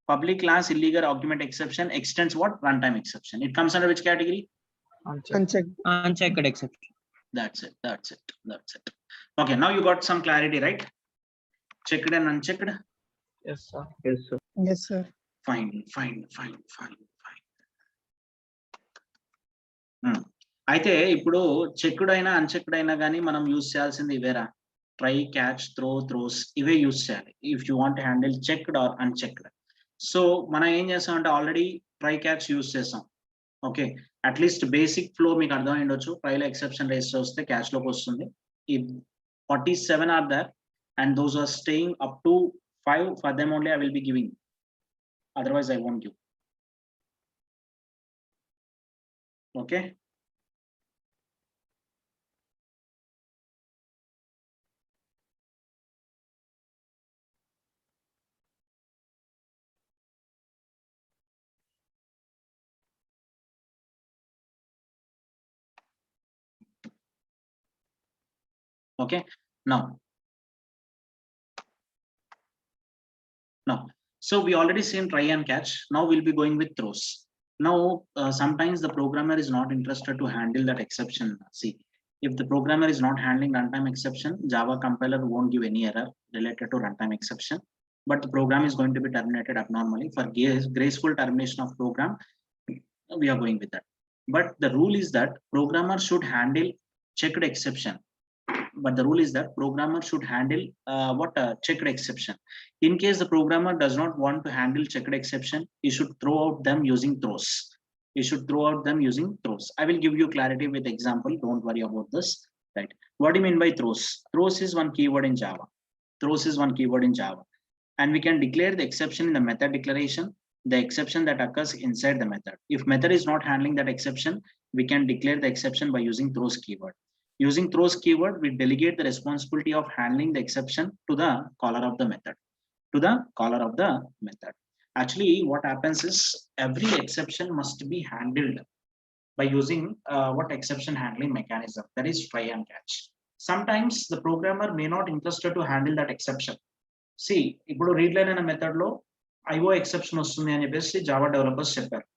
public class illegal argument exception extends what? Runtime exception. It comes under which category? Unchecked. Unchecked. Unchecked exception. That's it. Okay, now you got some clarity, right? Checked and unchecked. Yes, sir. Yes, sir. Yes, sir. Fine. అయితే ఇప్పుడు checked అయినా unchecked అయినా కానీ మనం use చేయాల్సింది ఇవేరా? Try, catch, throws ఇవే use చేయాలి if you want handle checked or unchecked. So మనం ఏం చేస్తామంటే ఆల్రెడీ ట్రై, క్యాచ్ యూజ్ చేసాం. ఓకే, అట్లీస్ట్ బేసిక్ ఫ్లో మీకు అర్థమై ఉండొచ్చు. ట్రై లో ఎక్సెప్షన్ రేస్ వస్తే క్యాష్ లోకి వస్తుంది. ఈ 47 are there and those are staying up to 5, for them only I will be giving, otherwise I won't give. Okay, okay. Now, so we already seen try and catch. Now we'll be going with throws. Now sometimes the programmer is not interested to handle that exception. See, if the programmer is not handling runtime exception, Java compiler won't give any error related to runtime exception, but the program is going to be terminated abnormally. For graceful termination of program, we are going with that. But the rule is that programmer should handle checked exception. But the rule is that programmer should handle checked exception. In case the programmer does not want to handle checked exception, he should throw out them using throws. He should throw out them using throws. I will give you clarity with example. Don't worry about this. Right? What do you mean by throws? Throws is one keyword in Java. Throws is one keyword in Java, and we can declare the exception in the method declaration. The exception that occurs inside the method. If method is not handling that exception, we can declare the exception by using throws keyword. Using throws keyword, we delegate the responsibility of handling the exception to the caller of the method. To the caller of the method. Actually, what happens is every exception must be handled by using exception handling mechanism, that is try and catch. Sometimes the programmer may not interested to handle that exception. See, ఇప్పుడు readline అనే method లో IO exception వస్తుంది అని చెప్పేసి Java developers చెప్పారు.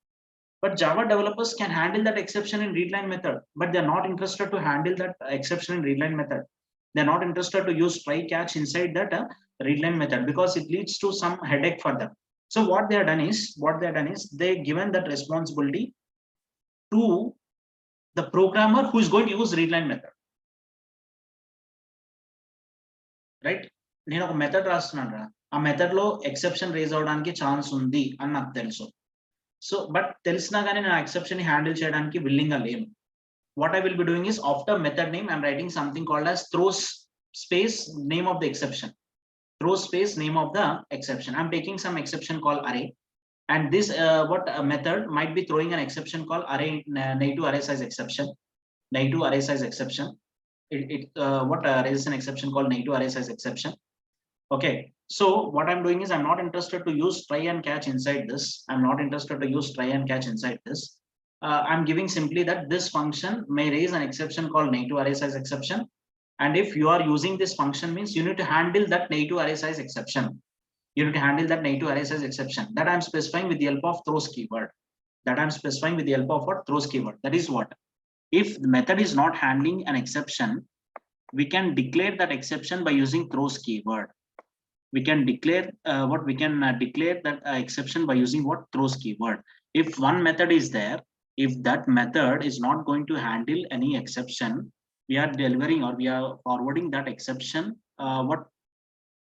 But Java developers can handle that exception in readline method, but they're not interested to handle that exception in readline method. They're not interested to use try catch inside that readline method because it leads to some headache for them. So what they have done is they've given that responsibility to the programmer who is going to use readline method. Right? నేను ఒక method రాస్తున్నాను రా, ఆ method లో exception raise అవడానికి chance ఉంది అని నాకు తెలుసు. సో బట్ తెలిసినా కానీ నా ఎక్సెప్షన్ ని హ్యాండిల్ చేయడానికి విల్లింగ్ గా లేను. What I will be doing is after method name, I'm writing something called as throws space name of the exception. Throws space name of the exception. I'm taking some exception called array, and this method might be throwing an exception called array negative array size exception. Negative array size exception. Raises an exception called negative array size exception. Okay, so what I'm doing is I'm not interested to use try and catch inside this. I'm not interested to use try and catch inside this. I'm giving simply that this function may raise an exception called negative array size exception. And if you are using this function means you need to handle that negative array size exception. You need to handle that negative array size exception that I'm specifying with the help of throws keyword. That I'm specifying with the help of what? Throws keyword. That is what? If the method is not handling an exception, we can declare that exception by using throws keyword. We can declare declare that exception by using what? Throws keyword. If one method is there, if that method is not going to handle any exception, we are delivering or we are forwarding that exception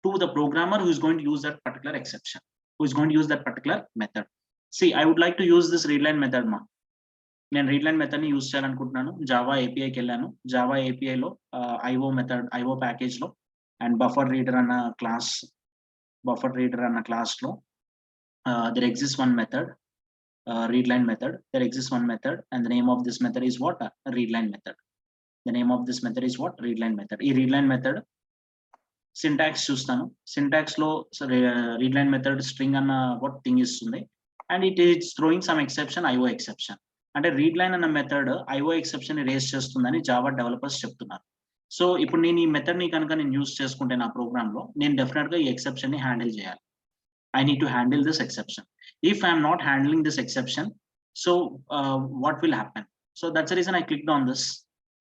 to the programmer who is going to use that particular exception, who is going to use that particular method. See, I would like to use this readline method ma. నేను readline method ని use చేయాలనుకుంటున్నాను. Java ఏపీఐకి వెళ్ళాను. Java API లో IO method IO package లో and buffer reader అన్న class లో there exists one method, readline method. There exists one method, and the name of this method is what? Readline method. The name of this method is what? Readline method. ఈ readline method syntax చూస్తాను. Syntax లో readline method string అన్న what thing ఇస్తుంది, and it is throwing some exception, IO exception. అంటే readline అన్న method IO exception ని race చేస్తుందని Java developers చెప్తున్నారు. సో ఇప్పుడు నేను ఈ మెథడ్ ని కనుక నేను యూజ్ చేసుకుంటే నా ప్రోగ్రామ్ లో నేను డెఫినెట్ గా ఈ ఎక్సెప్షన్ ని హ్యాండిల్ చేయాలి. I need to handle this exception. If I am not handling this exception, so what will happen? So that's the reason I clicked on this.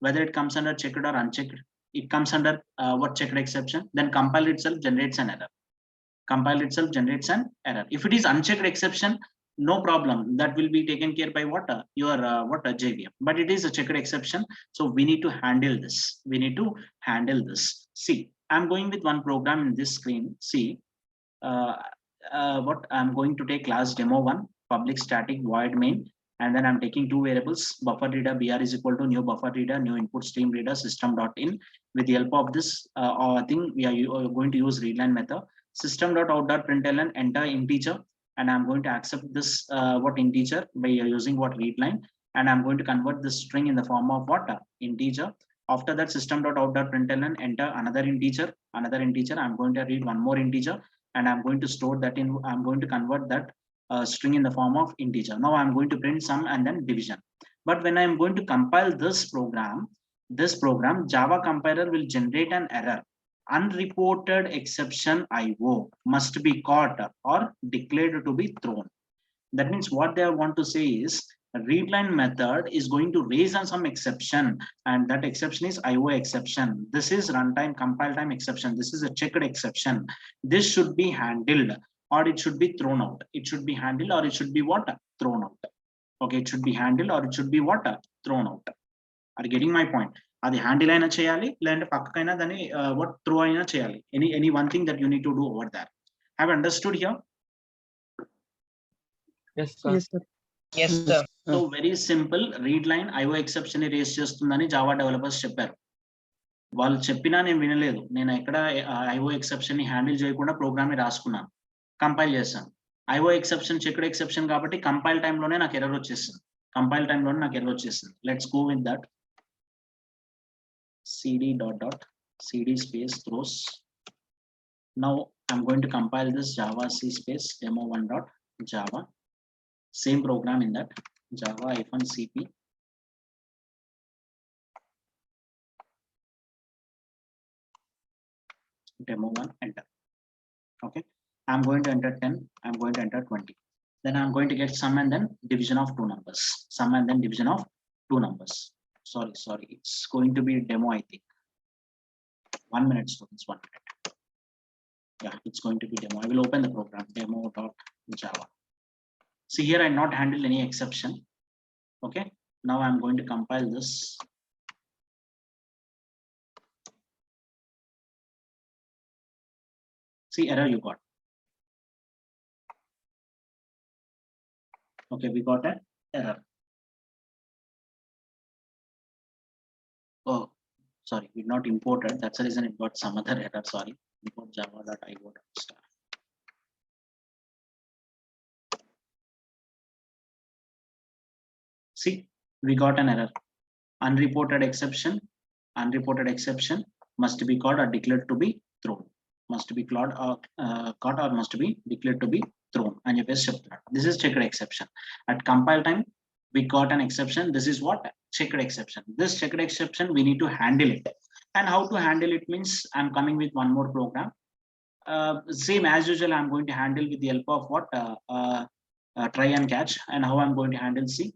Whether it comes under checked or unchecked, it comes under what checked exception. Then compile itself generates an error. Compile itself generates an error. If it is unchecked exception, no problem. That will be taken care by what your JVM. But it is a checked exception, so we need to handle this. We need to handle this. See, I'm going with one program in this screen. See. What I'm going to take class demo1 public static void main, and then I'm taking two variables, buffer reader br is equal to new buffer reader, new input stream reader system dot in. With the help of this thing, we are going to use readline method. System dot out dot println enter integer, and I'm going to accept this what integer by using what readline, and I'm going to convert this string in the form of what integer. After that, system dot out dot println enter another integer. I'm going to read one more integer, and I'm going to store that in. I'm going to convert that string in the form of integer. Now I'm going to print sum and then division. But when I'm going to compile this program, Java compiler will generate an error. Unreported exception IO must be caught or declared to be thrown. That means what they want to say is a readline method is going to raise on some exception, and that exception is IO exception. This is runtime compile time exception. This is a checked exception. This should be handled or it should be thrown out. It should be handled or it should be what? Thrown out. Okay, it should be handled or it should be what? Thrown out. Are you getting my point? Adi handle aina cheyali ledante pakkakaina dani what throw aina cheyali. Any one thing that you need to do over there. Have you understood here? Yes, sir. Yes, sir. Yes, sir. So very simple, readline IO exception ni raise chestundani Java developers chepparu. వాళ్ళు చెప్పినా నేను వినలేదు. నేను ఎక్కడ IO exception ని handle చేయకుండా programme ని రాసుకున్నాను, కంపైల్ చేశాను. IO exception చెక్డ్ ఎక్సెప్షన్ కాబట్టి కంపైల్ టైంలోనే నాకు ఎర్రర్ వచ్చేసింది. Let's go with that. cd dot dot cd space throws. Now I'm going to compile this java c space demo1 dot java. Same program in that java -cp demo1 enter. Okay, I'm going to enter 10, I'm going to enter 20. Then I'm going to get sum and then division of two numbers. Sorry, it's going to be demo, I think. 1 minute, students, 1 minute. Yeah, it's going to be demo. I will open the program demo.java. See here, I not handled any exception. Okay, now I'm going to compile this. See, error you got. Okay, we got an error. Oh, sorry, we not imported. That's the reason it got some other error. Sorry, import java.io.star. See, we got an error. Unreported exception must be caught or declared to be thrown. Must be caught or must be declared to be thrown. And you best that. This is checked exception. At compile time, we got an exception. This is what? Checked exception. This checked exception, we need to handle it. And how to handle it means I'm coming with one more program. Same as usual, I'm going to handle with the help of what? Try and catch. And how I'm going to handle C?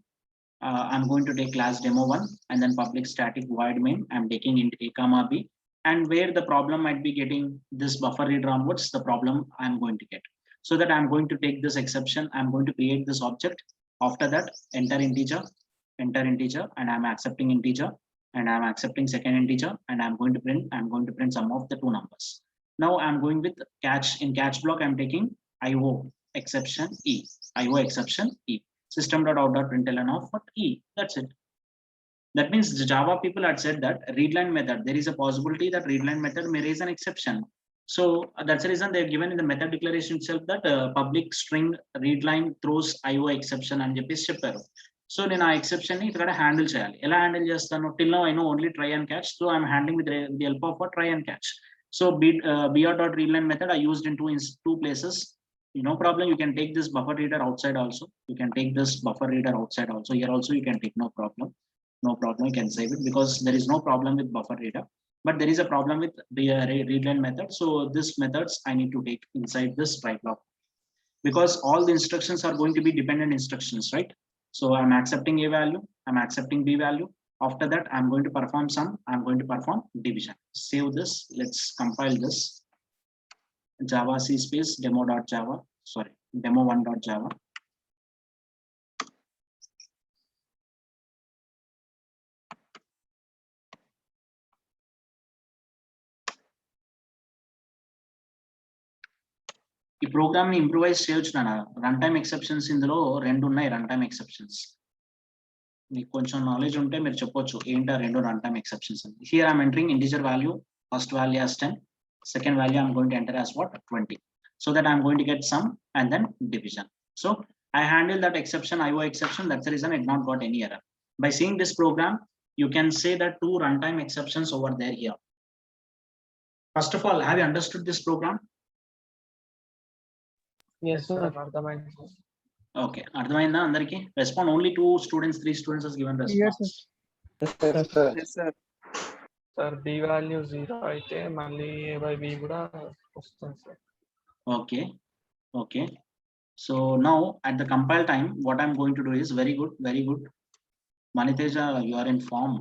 I'm going to take class demo1 and then public static void main. I'm taking int a comma b, and where the problem might be getting this buffer reader onwards, the problem I'm going to get. So that I'm going to take this exception, I'm going to create this object. After that, enter integer, and I'm accepting integer, and I'm accepting second integer, and I'm going to print sum of the two numbers. Now I'm going with catch. In catch block, I'm taking IO exception e. System.out.println of what? E. That's it. That means the Java people had said that readline method, there is a possibility that readline method may raise an exception. So that's the reason they're given in the method declaration itself that public string readline throws IO exception and చెప్పేసి చెప్పారు. So నేను ఆ exception ని ఇక్కడ handle చేయాలి. ఎలా handle చేస్తాను? Till now I know only try and catch. So I'm handling with the help of what? Try and catch. So br.readline method I used in two places. No problem, you can take this buffer reader outside also. Here also you can take, no problem, you can save it because there is no problem with buffer reader, but there is a problem with the readline method. So this methods I need to take inside this try block, because all the instructions are going to be dependent instructions, right? So I'm accepting a value, I'm accepting b value. After that, I'm going to perform sum, I'm going to perform division. Save this, let's compile this. Java c space demo1.java. ఈ programme ని improvise చేయొచ్చు నాన్న. Run time exceptions ఇందులో రెండు ఉన్నాయి. Run time exceptions మీకు కొంచెం knowledge ఉంటే మీరు చెప్పొచ్చు ఏంటా రెండు రన్ టైమ్ ఎక్సెప్షన్స్ అని. Here I'm entering integer value, first value as 10, second value I'm going to enter as what 20, so that I'm going to get sum and then division. So I handle that exception, IO exception. That's the reason it not got any error. By seeing this program, you can say that 2 runtime exceptions over there here. First of all, have you understood this program? Yes, sir. అర్థమైంది sir. Okay, అర్థమైందా అందరికి? Respond only 2 students, 3 students has given Yes, response. sir. Sir b value 0 అయితే మళ్ళీ a by b కూడా వస్తుంది sir. Okay, okay. So now at the compile time, what I'm going to do is very good, very good. Maniteja, you are in form.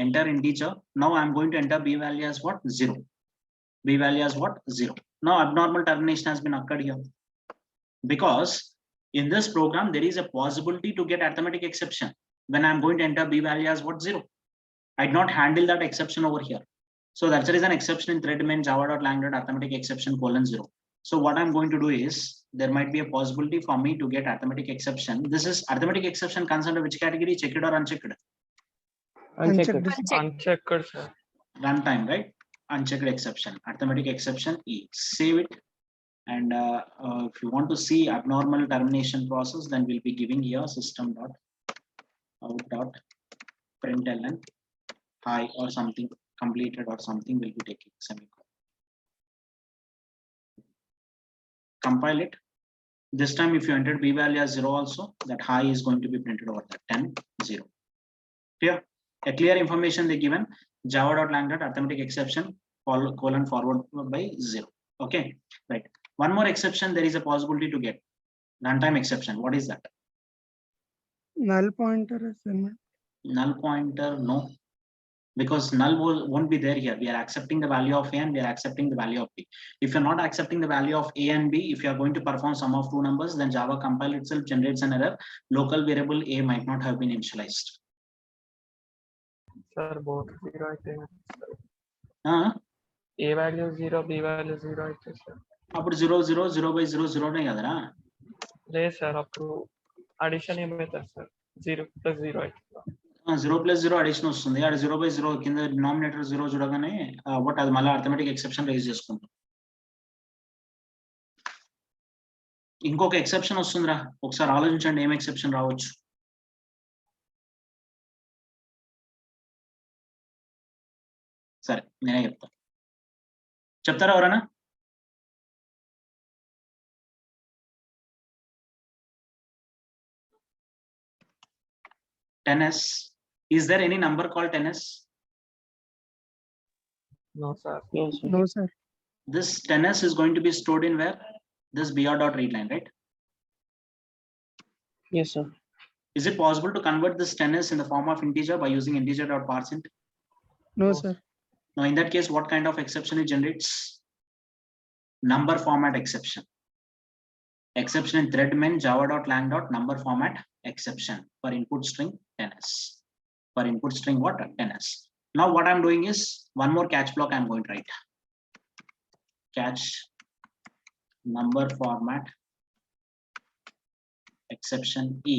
Enter integer. Now I'm going to enter b value as what? 0. B value as what? 0. Now abnormal termination has been occurred here. Because in this program, there is a possibility to get arithmetic exception when I'm going to enter b value as what? 0. I did not handle that exception over here. So that's the reason exception in thread main java.lang arithmetic exception :0. So what I'm going to do is there might be a possibility for me to get arithmetic exception. This is arithmetic exception comes under which category? Checked or unchecked? Unchecked. Unchecked sir. Runtime, right? Unchecked exception, arithmetic exception E. Save it. And if you want to see abnormal termination process, then we'll be giving here system.out.println hi or something completed or something will be taking semicolon. Compile it. This time if you entered b value as 0 also, that hi is going to be printed over there 10 0. Clear? A clear information they given java.lang arithmetic exception colon forward by 0. Okay, right. One more exception there is a possibility to get runtime exception. What is that? Null pointer assignment. Null pointer, no, because null won't be there here. We are accepting the value of a and we are accepting the value of b. If you're not accepting the value of a and b, if you are going to perform sum of 2 numbers, then Java compile itself generates an error. Local variable a might not have been initialized. Sir both 0 అయితే a value 0 b value 0 అయితే sir. అప్పుడు 0 0 0 by 0 0 నే కదరా? లేదు sir, అప్పుడు addition ఏమవుతుంది sir? 0 + 0 అయితే 0 + 0 addition వస్తుంది. అక్కడ 0 by 0 కింద డినామినేటర్ 0 చూడగానే బట్ అది మళ్ళీ ఆటోమేటిక్ ఎక్సెప్షన్ రైజ్ చేసుకుంటాం. ఇంకొక ఎక్సెప్షన్ వస్తుందిరా, ఒకసారి ఆలోచించండి ఏం ఎక్సెప్షన్ రావచ్చు. సరే నేనే చెప్తా, చెప్తారా ఎవరైనా? (10s). Is there any number called 10s? No sir. No, sir. This 10s is going to be stored in where? This br.read line, right? Yes, sir. Is it possible to convert this 10s in the form of integer by using integer.parseInt? No, No, sir. Now in that case, what kind of exception it generates? Number format exception. Exception in thread main java.lang number format exception for input string 10s. For input string what? 10s. Now what I'm doing is one more catch block I'm going to write. Catch number format exception E.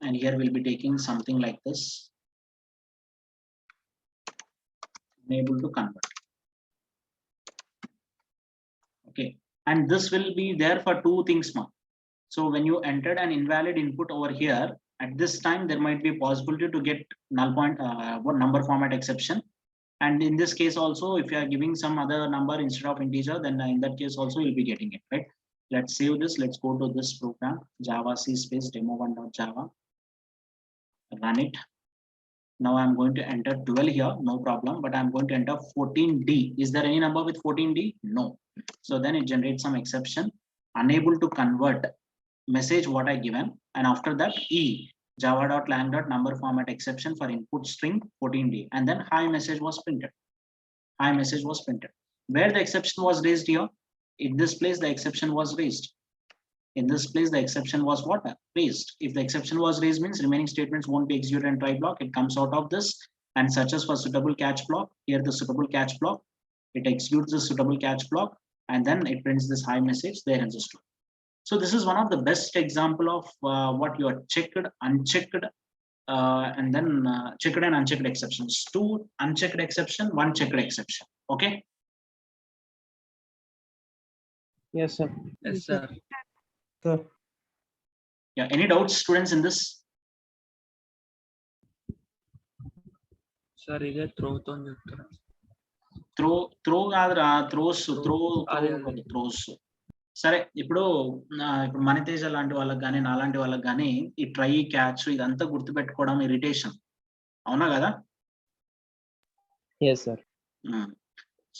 And here we'll be taking something like this. Unable to convert. Okay, and this will be there for 2 things more. So when you entered an invalid input over here, at this time there might be a possibility to get null point number format exception. And in this case also, if you are giving some other number instead of integer, then in that case also you'll be getting it, right? Let's save this. Let's go to this program, java c space demo1.java. Run it. Now I'm going to enter 12 here, no problem, but I'm going to enter 14d. Is there any number with 14d? No. So then it generates some exception, unable to convert message what I given, and after that E java.lang number format exception for input string 14d, and then hi message was printed. Hi message was printed. Where the exception was raised here? In this place the exception was raised. In this place the exception was what? Raised. If the exception was raised means remaining statements won't be executed and try block. It comes out of this and searches for suitable catch block. Here the suitable catch block. It executes the suitable catch block and then it prints this hi message there in the store. So this is one of the best example of what you are checked, unchecked, and then checked and unchecked exceptions. 2 unchecked exception, 1 checked exception. Okay. Yes, sir. Yes, Yes, sir. sir. Sir. Yeah. Any doubts, students, in this? Sir ఇదే త్రోతో చెప్తారా? Throw కాదురా, throws అదే. Throws. సరే, ఇప్పుడు ఇప్పుడు మణితేజ లాంటి వాళ్ళకి కానీ నాలాంటి వాళ్ళకి కానీ ఈ ట్రై, క్యాచ్ ఇదంతా గుర్తుపెట్టుకోవడం ఇరిటేషన్, అవునా కదా? Yes, sir.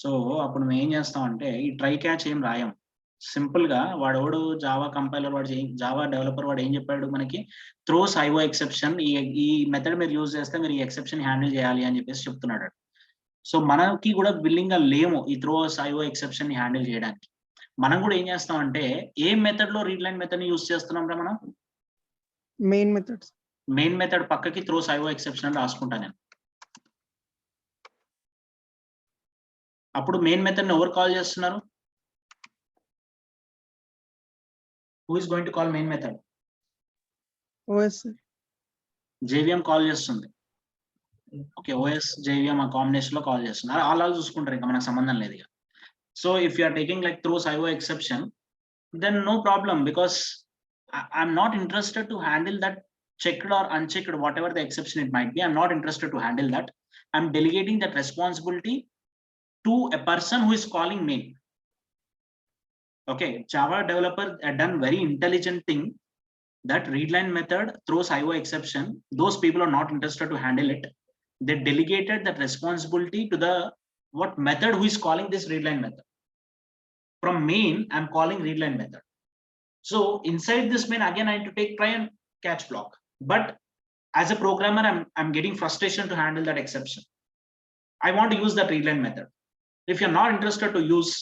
సో అప్పుడు మేము ఏం చేస్తాం అంటే ఈ ట్రై క్యాచ్ ఏం రాయం, సింపుల్ గా వాడెవడు జావా కంపైలర్ వాడు జావా డెవలపర్ వాడు ఏం చెప్పాడు మనకి, త్రోస్ ఐఓ ఎక్సెప్షన్, ఈ మెథడ్ మీరు యూజ్ చేస్తే మీరు ఈ ఎక్సెప్షన్ హ్యాండిల్ చేయాలి అని చెప్పేసి చెప్తున్నాడు. సో మనకి కూడా విల్లింగ్ గా లేము ఈ త్రోస్ ఐఓ ఎక్సెప్షన్ ని హ్యాండిల్ చేయడానికి. మనం కూడా ఏం చేస్తాం అంటే ఏ మెథడ్ లో రీడ్ లైన్ మెథడ్ ని యూజ్ చేస్తున్నాం రా మనం? Main methods. మెయిన్ మెథడ్ పక్కకి త్రోస్ ఐఓ ఎక్సెప్షన్ అని రాసుకుంటా నేను. అప్పుడు మెయిన్ మెథడ్ ని ఎవరు కాల్ చేస్తున్నారు? Who is going to call main method? OS sir. JVM call చేస్తుంది. ఓకే, ఓఎస్ జేవిఎం ఆ కాంబినేషన్ లో కాల్ చేస్తున్నారు. అలా చూసుకుంటారు, ఇంకా మనకు సంబంధం లేదు ఇక. So if you are taking like throws IO exception, then no problem, because I'm not interested to handle that checked or unchecked, whatever the exception it might be. I'm not interested to handle that. I'm delegating that responsibility to a person who is calling main. Okay, Java developer had done very intelligent thing, that readline method throws IO exception. Those people are not interested to handle it. They delegated that responsibility to the what method who is calling this readline method. From main, I'm calling readline method. So inside this main, again, I need to take try and catch block. But as a programmer, I'm getting frustration to handle that exception. I want to use that readline method. If you're not interested to use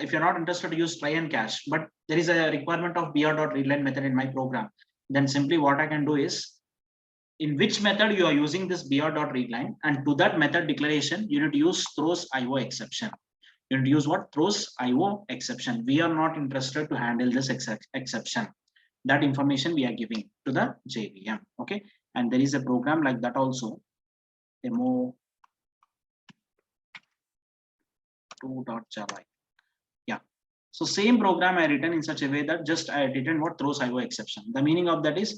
if you're not interested to use try and catch, but there is a requirement of br.readline method in my program, then simply what I can do is, in which method you are using this br.readline, and to that method declaration, you need to use throws IO exception. You need to use what? Throws IO exception. We are not interested to handle this exception. That information we are giving to the JVM. Okay, and there is a program like that also, demo 2.java. Yeah, so same program I written in such a way that just I written what throws IO exception. The meaning of that is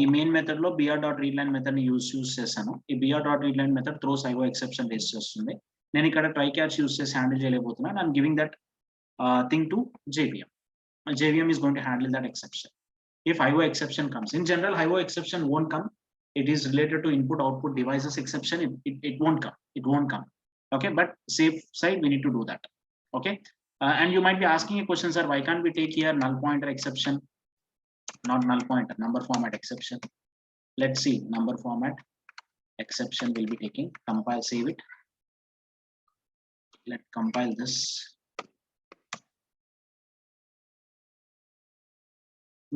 ఈ main method లో br.readline method ని use చేశాను. ఈ br.readline method throws IO exception raise చేస్తుంది. నేను ఇక్కడ try catch use చేసి handle చేయలేకపోతున్నాను. I'm giving that thing to JVM. JVM is going to handle that exception. If IO exception comes, in general, IO exception won't come. It is related to input output devices exception. It won't come. It won't come. Okay, but safe side, we need to do that. Okay, and you might be asking a question, sir, why can't we take here null pointer exception? Not null pointer, number format exception. Let's see, number format exception will be taking. Compile, save it. Let's compile this.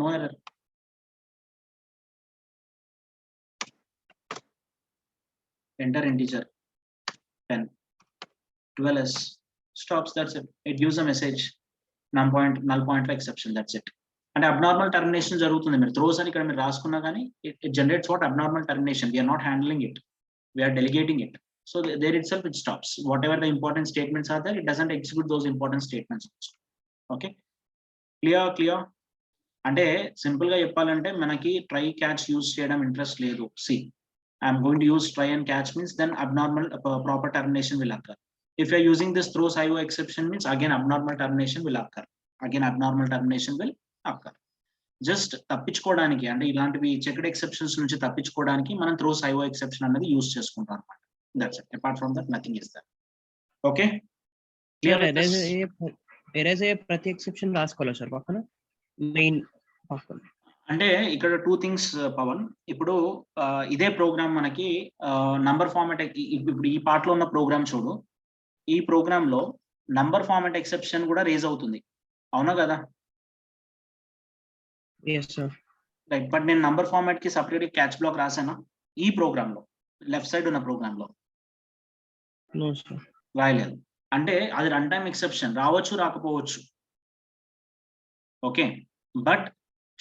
No error. Enter integer 10, 12s, stops, that's it. It gives a message, null pointer exception, that's it. And abnormal termination jarugutundi. Meer throws ani ikkada meer raskunna gaani it generates what? Abnormal termination. We are not handling it, we are delegating it. So there itself it stops. Whatever the important statements are there, it doesn't execute those important statements also. Okay, clear. అంటే simple గా చెప్పాలంటే మనకి try catch use చేయడం interest లేదు. See, I'm going to use try and catch means then abnormal proper termination will occur. If you are using this throws IO exception means again abnormal termination will occur. Just తప్పించుకోవడానికి, అంటే ఇలాంటివి checked exceptions నుంచి తప్పించుకోవడానికి మనం throws IO exception అనేది use చేసుకుంటాం అన్నమాట. That's it. Apart from that, nothing is there. Okay. Clear? Erase అయ్యే ప్రతి ఎక్సెప్షన్ రాసుకోవాలా సార్ పక్కన మెయిన్ పక్కన? అంటే ఇక్కడ 2 things పవన్. ఇప్పుడు ఇదే ప్రోగ్రామ్ మనకి నంబర్ ఫార్మాట్, ఇప్పుడు ఈ పార్ట్ లో ఉన్న ప్రోగ్రామ్ చూడు, ఈ ప్రోగ్రామ్ లో నంబర్ ఫార్మాట్ ఎక్సెప్షన్ కూడా రేజ్ అవుతుంది, అవునా కదా? yes sir. రైట్, బట్ నేను నంబర్ ఫార్మాట్ కి సపరేట్ క్యాచ్ బ్లాక్ రాసానా ఈ ప్రోగ్రామ్ లో? లెఫ్ట్ సైడ్ ఉన్న ప్రోగ్రామ్ లో no sir. రాయలేదు. అంటే అది రన్ టైమ్ ఎక్సెప్షన్, రావచ్చు రాకపోవచ్చు. ఓకే, బట్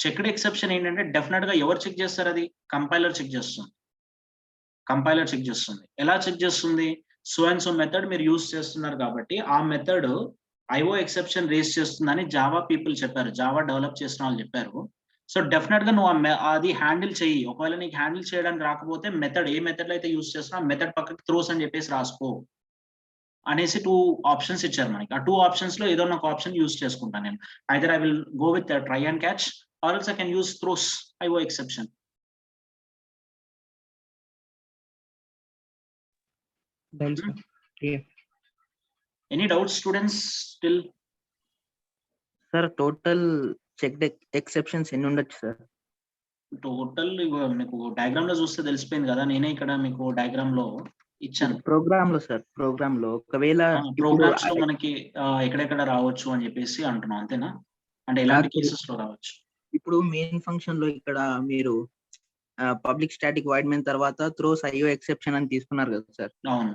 చెక్డ్ ఎక్సెప్షన్ ఏంటంటే డెఫినెట్ గా ఎవరు చెక్ చేస్తారు? అది కంపైలర్ చెక్ చేస్తుంది. కంపైలర్ చెక్ చేస్తుంది. ఎలా చెక్ చేస్తుంది? సో అండ్ సో మెథడ్ మీరు యూజ్ చేస్తున్నారు కాబట్టి ఆ మెథడ్ ఐఓ ఎక్సెప్షన్ రేస్ చేస్తుందని జావా పీపుల్ చెప్పారు, జావా డెవలప్ చేసిన వాళ్ళు చెప్పారు. సో డెఫినెట్ గా నువ్వు అది హ్యాండిల్ చెయ్యి. ఒకవేళ నీకు హ్యాండిల్ చేయడానికి రాకపోతే మెథడ్ ఏ మెథడ్ లో అయితే యూజ్ చేస్తున్నా మెథడ్ పక్కకి త్రోస్ అని చెప్పేసి రాసుకో అనేసి 2 ఆప్షన్స్ ఇచ్చారు మనకి. ఆ 2 ఆప్షన్స్ లో ఏదో ఒక ఆప్షన్ యూజ్ చేసుకుంటాను నేను. Either I will go with try and catch or else I can use throws IO exception. Well, sir. Yeah. Any doubts, students? Still sir total checked exceptions ఎన్ని ఉండొచ్చు సార్? టోటల్ మీకు diagram లో చూస్తే తెలిసిపోయింది కదా, నేనే ఇక్కడ మీకు డయాగ్రామ్ లో ఇచ్చాను. ప్రోగ్రామ్ లో సార్, ప్రోగ్రామ్ లో ఒకవేళ ప్రోగ్రామ్స్ లో మనకి ఎక్కడెక్కడ రావచ్చు అని చెప్పేసి అంటున్నాం, అంతేనా? అంటే ఎలాంటి కేసెస్ లో రావచ్చు? ఇప్పుడు మెయిన్ ఫంక్షన్ లో ఇక్కడ మీరు పబ్లిక్ స్టాటిక్ వాయిడ్ మెయిన్ తర్వాత త్రోస్ ఐఓ ఎక్సెప్షన్ అని తీసుకున్నారు కదా సార్. అవును.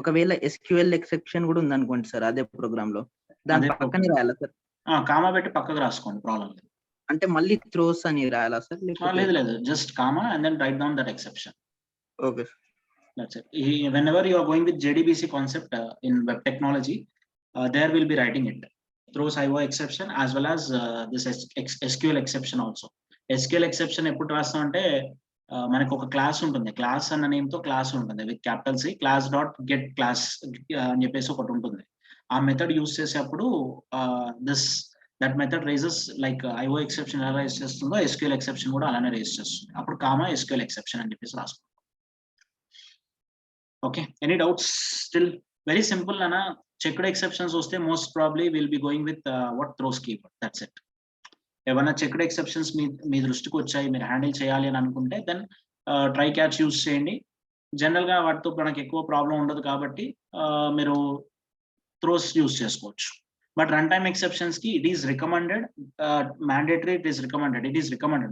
ఒకవేళ ఎస్క్యూఎల్ ఎక్సెప్షన్ కూడా ఉంది అనుకోండి సార్ అదే ప్రోగ్రామ్ లో, దాని పక్కనే రాయాలా సార్? కామా పెట్టి పక్కకు రాసుకోండి, ప్రాబ్లం లేదు. అంటే మళ్ళీ త్రోస్ అని రాయాలా సార్? లేదు లేదు, just comma and then write down that exception. Okay. That's it. Whenever you are going with JDBC concept in web technology, there will be writing it. Throws IO exception as well as this SQL exception also. SQL exception ఎప్పుడు రాస్తాం అంటే మనకు ఒక class ఉంటుంది, class అన్న name తో class ఉంటుంది with capital C, class dot get class అని చెప్పేసి ఒకటి ఉంటుంది. ఆ మెథడ్ యూస్ చేసేటప్పుడు that method raises like IO exception ఎలా రైజ్ చేస్తుందో SQL exception కూడా అలానే రైజ్ చేస్తుంది. అప్పుడు కామా SQL exception అని చెప్పేసి రాసుకుంటాం. Okay, any doubts? Still very simple, Nana. Checked exceptions వస్తే most probably will be going with what throws keyword. That's it. ఏమైనా చెక్డ్ ఎక్సెప్షన్స్ మీ దృష్టికి వచ్చాయి, మీరు హ్యాండిల్ చేయాలి అని అనుకుంటే దెన్ ట్రై క్యాచ్ యూజ్ చేయండి. జనరల్ గా వాటితో మనకి ఎక్కువ ప్రాబ్లం ఉండదు కాబట్టి మీరు త్రోస్ యూజ్ చేసుకోవచ్చు. బట్ రన్ టైమ్ ఎక్సెప్షన్స్ కి it is recommended, mandatory, it is recommended,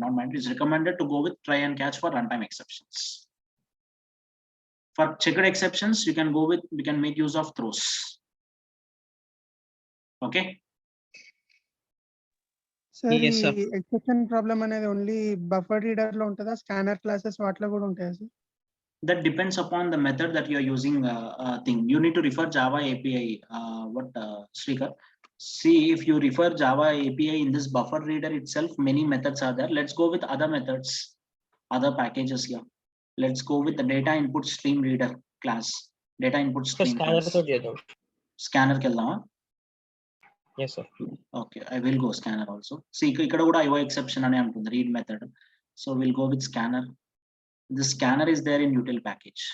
not mandatory, it is recommended to go with try and catch for run time exceptions. For checked exceptions, you can make use of throws. Okay. Sir Yes, sir. ఈ exception problem అనేది only buffer reader లో ఉంటుందా, scanner classes వాటిలో కూడా ఉంటాయా sir? That depends upon the method that you are using. Thing you need to refer Java API. Srikar, see if you refer Java API in this buffer reader itself, many methods are there. Let's go with other methods, other packages here. Let's go with the data input stream reader class. Data input stream class. Scanner కెళ్దామా? Yes, sir. Okay, I will go scanner also. See, ఇక్కడ కూడా IO exception అనే ఉంటుంది, read method. So we'll go with scanner. The scanner is there in util package.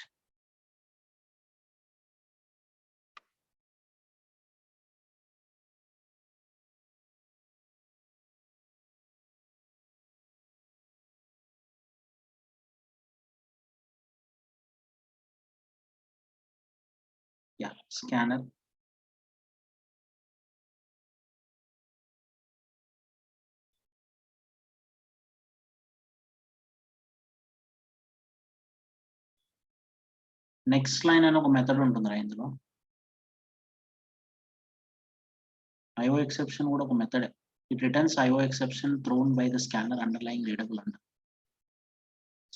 Yeah, scanner. Next line అని ఒక method ఉంటుంది ఇందులో. IO exception కూడా ఒక method. It returns IO exception thrown by the scanner underlying readable under.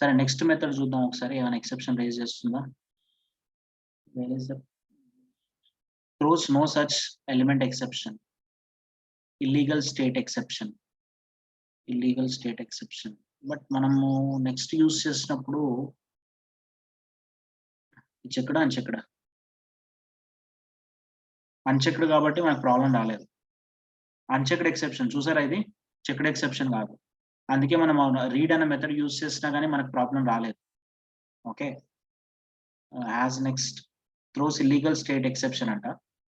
సరే, next method చూద్దాం ఒకసారి, ఏమైనా ఎక్సెప్షన్ రేజ్ చేస్తుందా? Where is the throws no such element exception. Illegal state exception. Illegal state exception. But మనము next use చేసినప్పుడు checked unchecked కాబట్టి మనకు problem రాలేదు. అన్చెక్డ్ ఎక్సెప్షన్ చూసారా, ఇది చెక్డ్ ఎక్సెప్షన్ కాదు, అందుకే మనం రీడ్ అనే మెథడ్ యూజ్ చేసినా కానీ మనకు ప్రాబ్లం రాలేదు. Okay, as next throws illegal state exception అంట.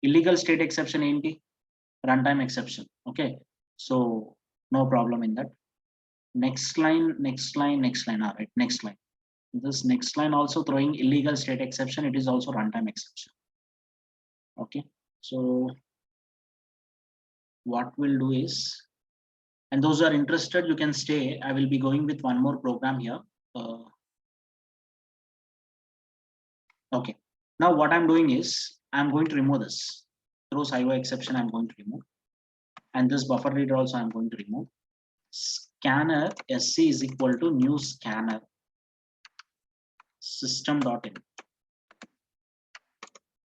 ఇల్లీగల్ స్టేట్ ఎక్సెప్షన్ ఏంటి? Run time exception. Okay, so no problem in that. Next line right, next line. This next line also throwing illegal state exception, it is also runtime exception. Okay, so what we'll do is, and those who are interested, you can stay. I will be going with one more program here. Okay, now what I'm doing is I'm going to remove this throws IO exception. I'm going to remove. and this buffer reader also I'm going to remove. Scanner SC is equal to new scanner system.in.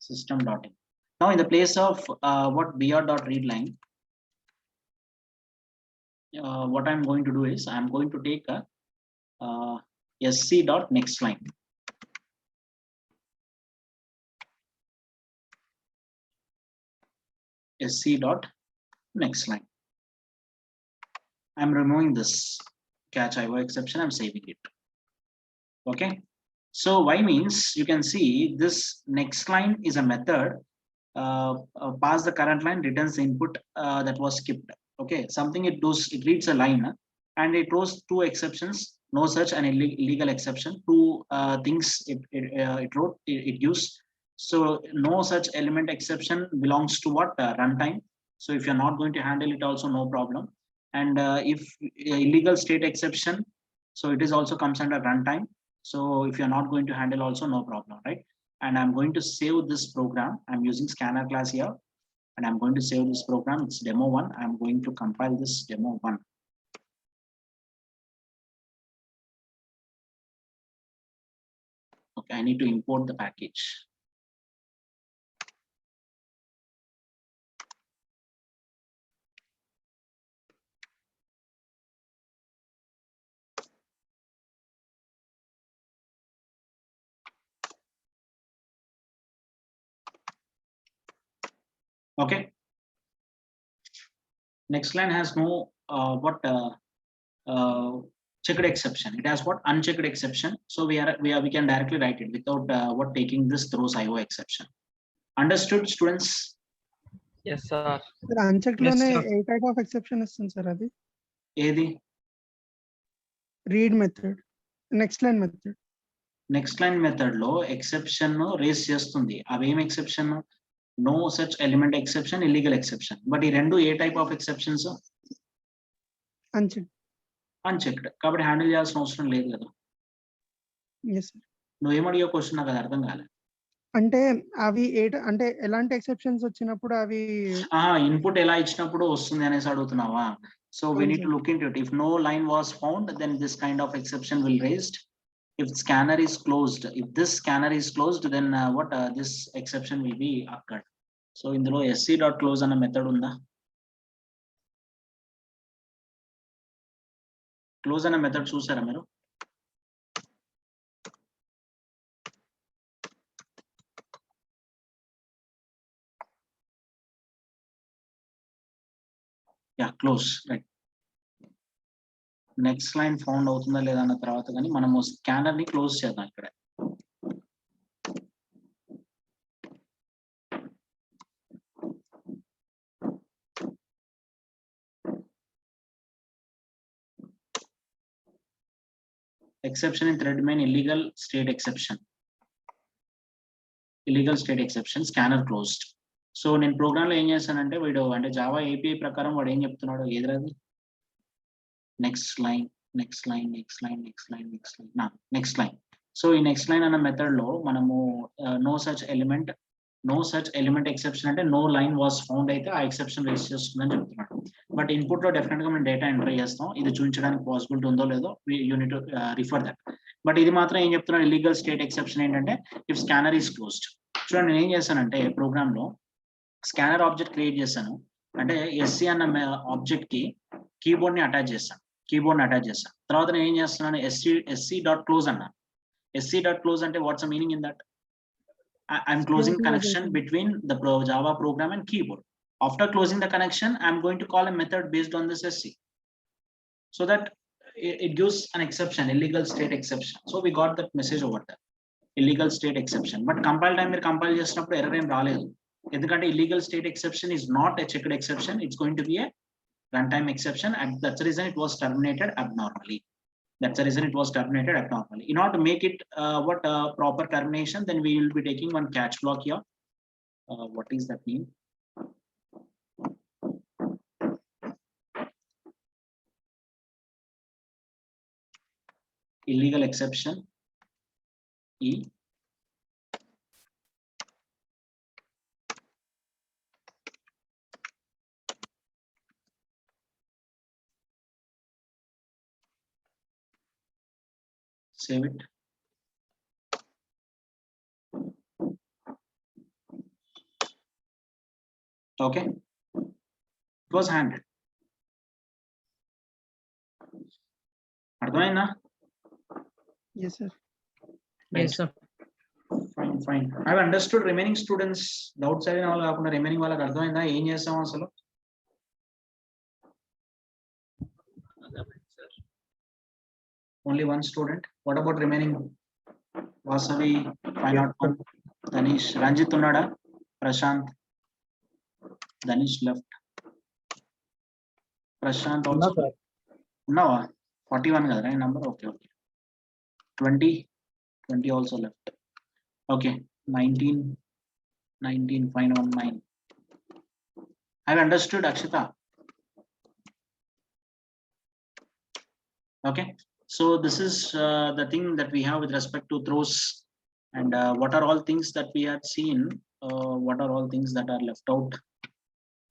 System.in. Now in the place of what br.readline, what I'm going to do is I'm going to take a sc.nextLine. sc.nextLine. I'm removing this catch IO exception. I'm saving it. Okay. So why means you can see this next line is a method. Pass the current line, returns the input that was skipped. Okay, something it does, it reads a line and it throws two exceptions, no such an illegal exception, two things it wrote, it used. So no such element exception belongs to what runtime. So if you're not going to handle it also, no problem. And if illegal state exception, so it is also comes under runtime. So if you're not going to handle also, no problem, right? And I'm going to save this program. I'm using scanner class here, and I'm going to save this program. It's demo one. I'm going to compile this demo one. Okay, I need to import the package. Okay. Next line has no checked exception. It has what unchecked exception. So we can directly write it without what taking this throws IO exception. Understood, students? Yes, sir. unchecked Yes, లోనే sir. ఏ type of exception ఇస్తుంది sir అది? ఏది? Read method, next line method. Next line method లో exception raise చేస్తుంది. అవేం exception? No such element exception, illegal exception. But ఈ రెండు ఏ type of exceptions? Unchecked. Unchecked. కాబట్టి హ్యాండిల్ చేయాల్సిన అవసరం లేదు కదా. Yes sir. నువ్వేమడియో క్వశ్చన్ నాకు అది అర్థం కాలేదు. అంటే అవి అంటే ఎలాంటి ఎక్సెప్షన్స్ వచ్చినప్పుడు అవి ఇన్పుట్ ఎలా ఇచ్చినప్పుడు వస్తుంది అనేసి అడుగుతున్నావా? So we need to look into it. If no line was found, then this kind of exception will raised. If scanner is closed, if this scanner is closed, then what this exception will be occurred. So ఇందులో sc.close అన్న method ఉందా? Close అన్న method చూసారా మీరు? Yeah close, right. Next line found అవుతుందా లేదా అన్న తర్వాత కానీ మనము స్కానర్ ని క్లోజ్ చేద్దాం ఇక్కడ. Exception in thread main illegal state exception. Illegal state exception, scanner closed. So నేను ప్రోగ్రామ్ లో ఏం చేశానంటే వీడు అంటే జావా ఏపీఐ ప్రకారం వాడు ఏం చెప్తున్నాడు ఎదురది next line next line next line next line next line next line. So ఈ నెక్స్ట్ లైన్ అన్న మెథడ్ లో మనము నో సచ్ ఎలిమెంట్ ఎక్సెప్షన్ అంటే నో లైన్ వాస్ ఫౌండ్ అయితే ఆ ఎక్సెప్షన్ రేస్ చేస్తుందని చెప్తున్నాడు. బట్ ఇన్పుట్ లో డెఫినెట్ గా మనం డేటా ఎంటర్ చేస్తాం. ఇది చూపించడానికి పాసిబిలిటీ ఉందో లేదో యూనిట్ రిఫర్ దట్. బట్ ఇది మాత్రం ఏం చెప్తున్నాడు, ఇల్లీగల్ స్టేట్ ఎక్సెప్షన్ ఏంటంటే ఇఫ్ స్కానర్ ఈస్ క్లోజ్డ్. చూడండి నేను ఏం చేశానంటే ప్రోగ్రామ్ లో స్కానర్ ఆబ్జెక్ట్ క్రియేట్ చేశాను. అంటే ఎస్సీ అన్న ఆబ్జెక్ట్ కి కీబోర్డ్ ని అటాచ్ చేస్తాను. తర్వాత నేను ఏం చేస్తున్నాను, ఎస్సీ డాట్ క్లోజ్ అన్నాను. ఎస్సీ డాట్ క్లోజ్ అంటే what's meaning in that? I'm closing connection between the Java program and keyboard. After closing the connection, I'm going to call a method based on this SC, so that it gives an exception, illegal state exception. So we got that message over there, illegal state exception. But compile time మీరు compile చేసినప్పుడు error ఏం రాలేదు, ఎందుకంటే illegal state exception is not a checked exception. It's going to be a runtime exception, and that's the reason it was terminated abnormally. In order to make it proper termination, then we will be taking one catch block here. What is that mean? Illegal exception E. Save it. Okay. It was handled. అర్థమైందా? Yes sir. Yes, sir. Fine. I've understood remaining students doubts అయిన వాళ్ళు కాకుండా remaining వాళ్ళకి అర్థమైందా ఏం చేస్తాం అసలు? Only one student. What about remaining? Vasavi, 501, Danish, Ranjit ఉన్నాడా? Prashanth, Danish left. ప్రశాంత్ ఉన్నా also. సార్. ఉన్నావా? 41 కదా right number? Okay. 20 also left. Okay, 19, fine, 9. I've understood, Akshita. Okay, so this is the thing that we have with respect to throws, and what are all things that we had seen, what are all things that are left out.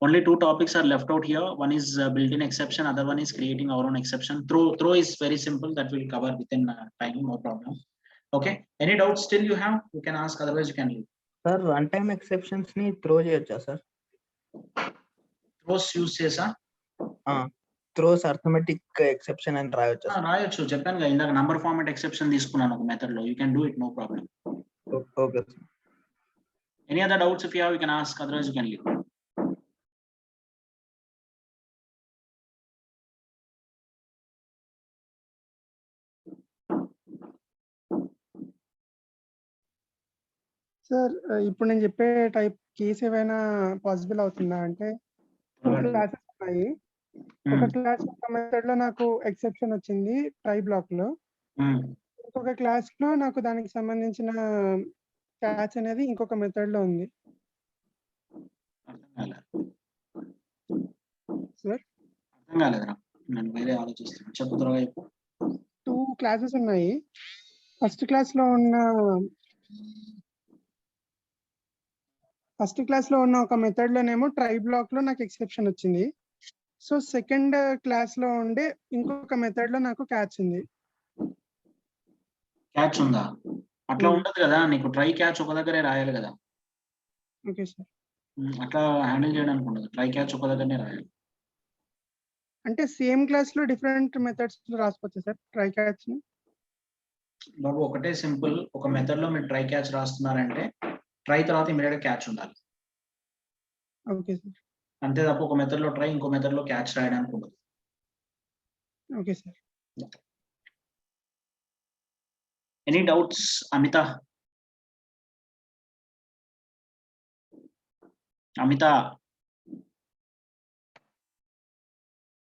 Only two topics are left out here. One is built-in exception, other one is creating our own exception. Throw is very simple, that we'll cover within time, no problem. Okay, any doubts still you have, you can ask, otherwise you can leave. Sir run time exceptions ని throw చేయొచ్చా sir? Throws use చేసా? Throws arithmetic exception అని రాయొచ్చా sir? రాయొచ్చు, చెప్పాను కదా ఇందాక number format exception తీసుకున్నాను ఒక మెథడ్ లో, you can do it, no problem. Okay sir. Any other doubts if you have, you can ask, otherwise you can leave. Sir ఇప్పుడు నేను చెప్పే టైప్ కేసు ఏమైనా పాసిబుల్ అవుతుందా అంటే, క్లాసెస్ ఉన్నాయి. ఒక క్లాస్ ఒక మెథడ్ లో నాకు ఎక్సెప్షన్ వచ్చింది ట్రై బ్లాక్ లో, ఇంకొక క్లాస్ లో నాకు దానికి సంబంధించిన క్యాచ్ అనేది ఇంకొక మెథడ్ లో ఉంది. సార్ అర్థం కాలేదురా, నేను వేరే ఆలోచిస్తున్నాను, చెప్పు త్వరగా చెప్పు. 2 క్లాసెస్ ఉన్నాయి. ఫస్ట్ క్లాస్ లో ఉన్న ఒక మెథడ్ లోనేమో ట్రై బ్లాక్ లో నాకు ఎక్సెప్షన్ వచ్చింది. సో సెకండ్ క్లాస్ లో ఉండే ఇంకొక మెథడ్ లో నాకు క్యాచ్ ఉంది. క్యాచ్ ఉందా? అట్లా ఉండదు కదా, నీకు ట్రై క్యాచ్ ఒక దగ్గరే రాయాలి కదా. Okay sir. అట్లా హ్యాండిల్ చేయడానికి ఉండదు, ట్రై క్యాచ్ ఒక దగ్గరనే రాయాలి. అంటే సేమ్ క్లాస్ లో డిఫరెంట్ మెథడ్స్ లో రాసుకోవచ్చు సార్ ట్రై క్యాచ్ ని? బాబు ఒకటే సింపుల్, ఒక మెథడ్ లో మీరు ట్రై క్యాచ్ రాస్తున్నారంటే ట్రై తర్వాత ఇమీడియట్ క్యాచ్ ఉండాలి. Okay sir. అంతే తప్ప ఒక మెథడ్ లో ట్రై ఇంకో మెథడ్ లో క్యాచ్ రాయడానికి ఉండదు. Okay sir. ఎనీ డౌట్స్ అమిత? అమిత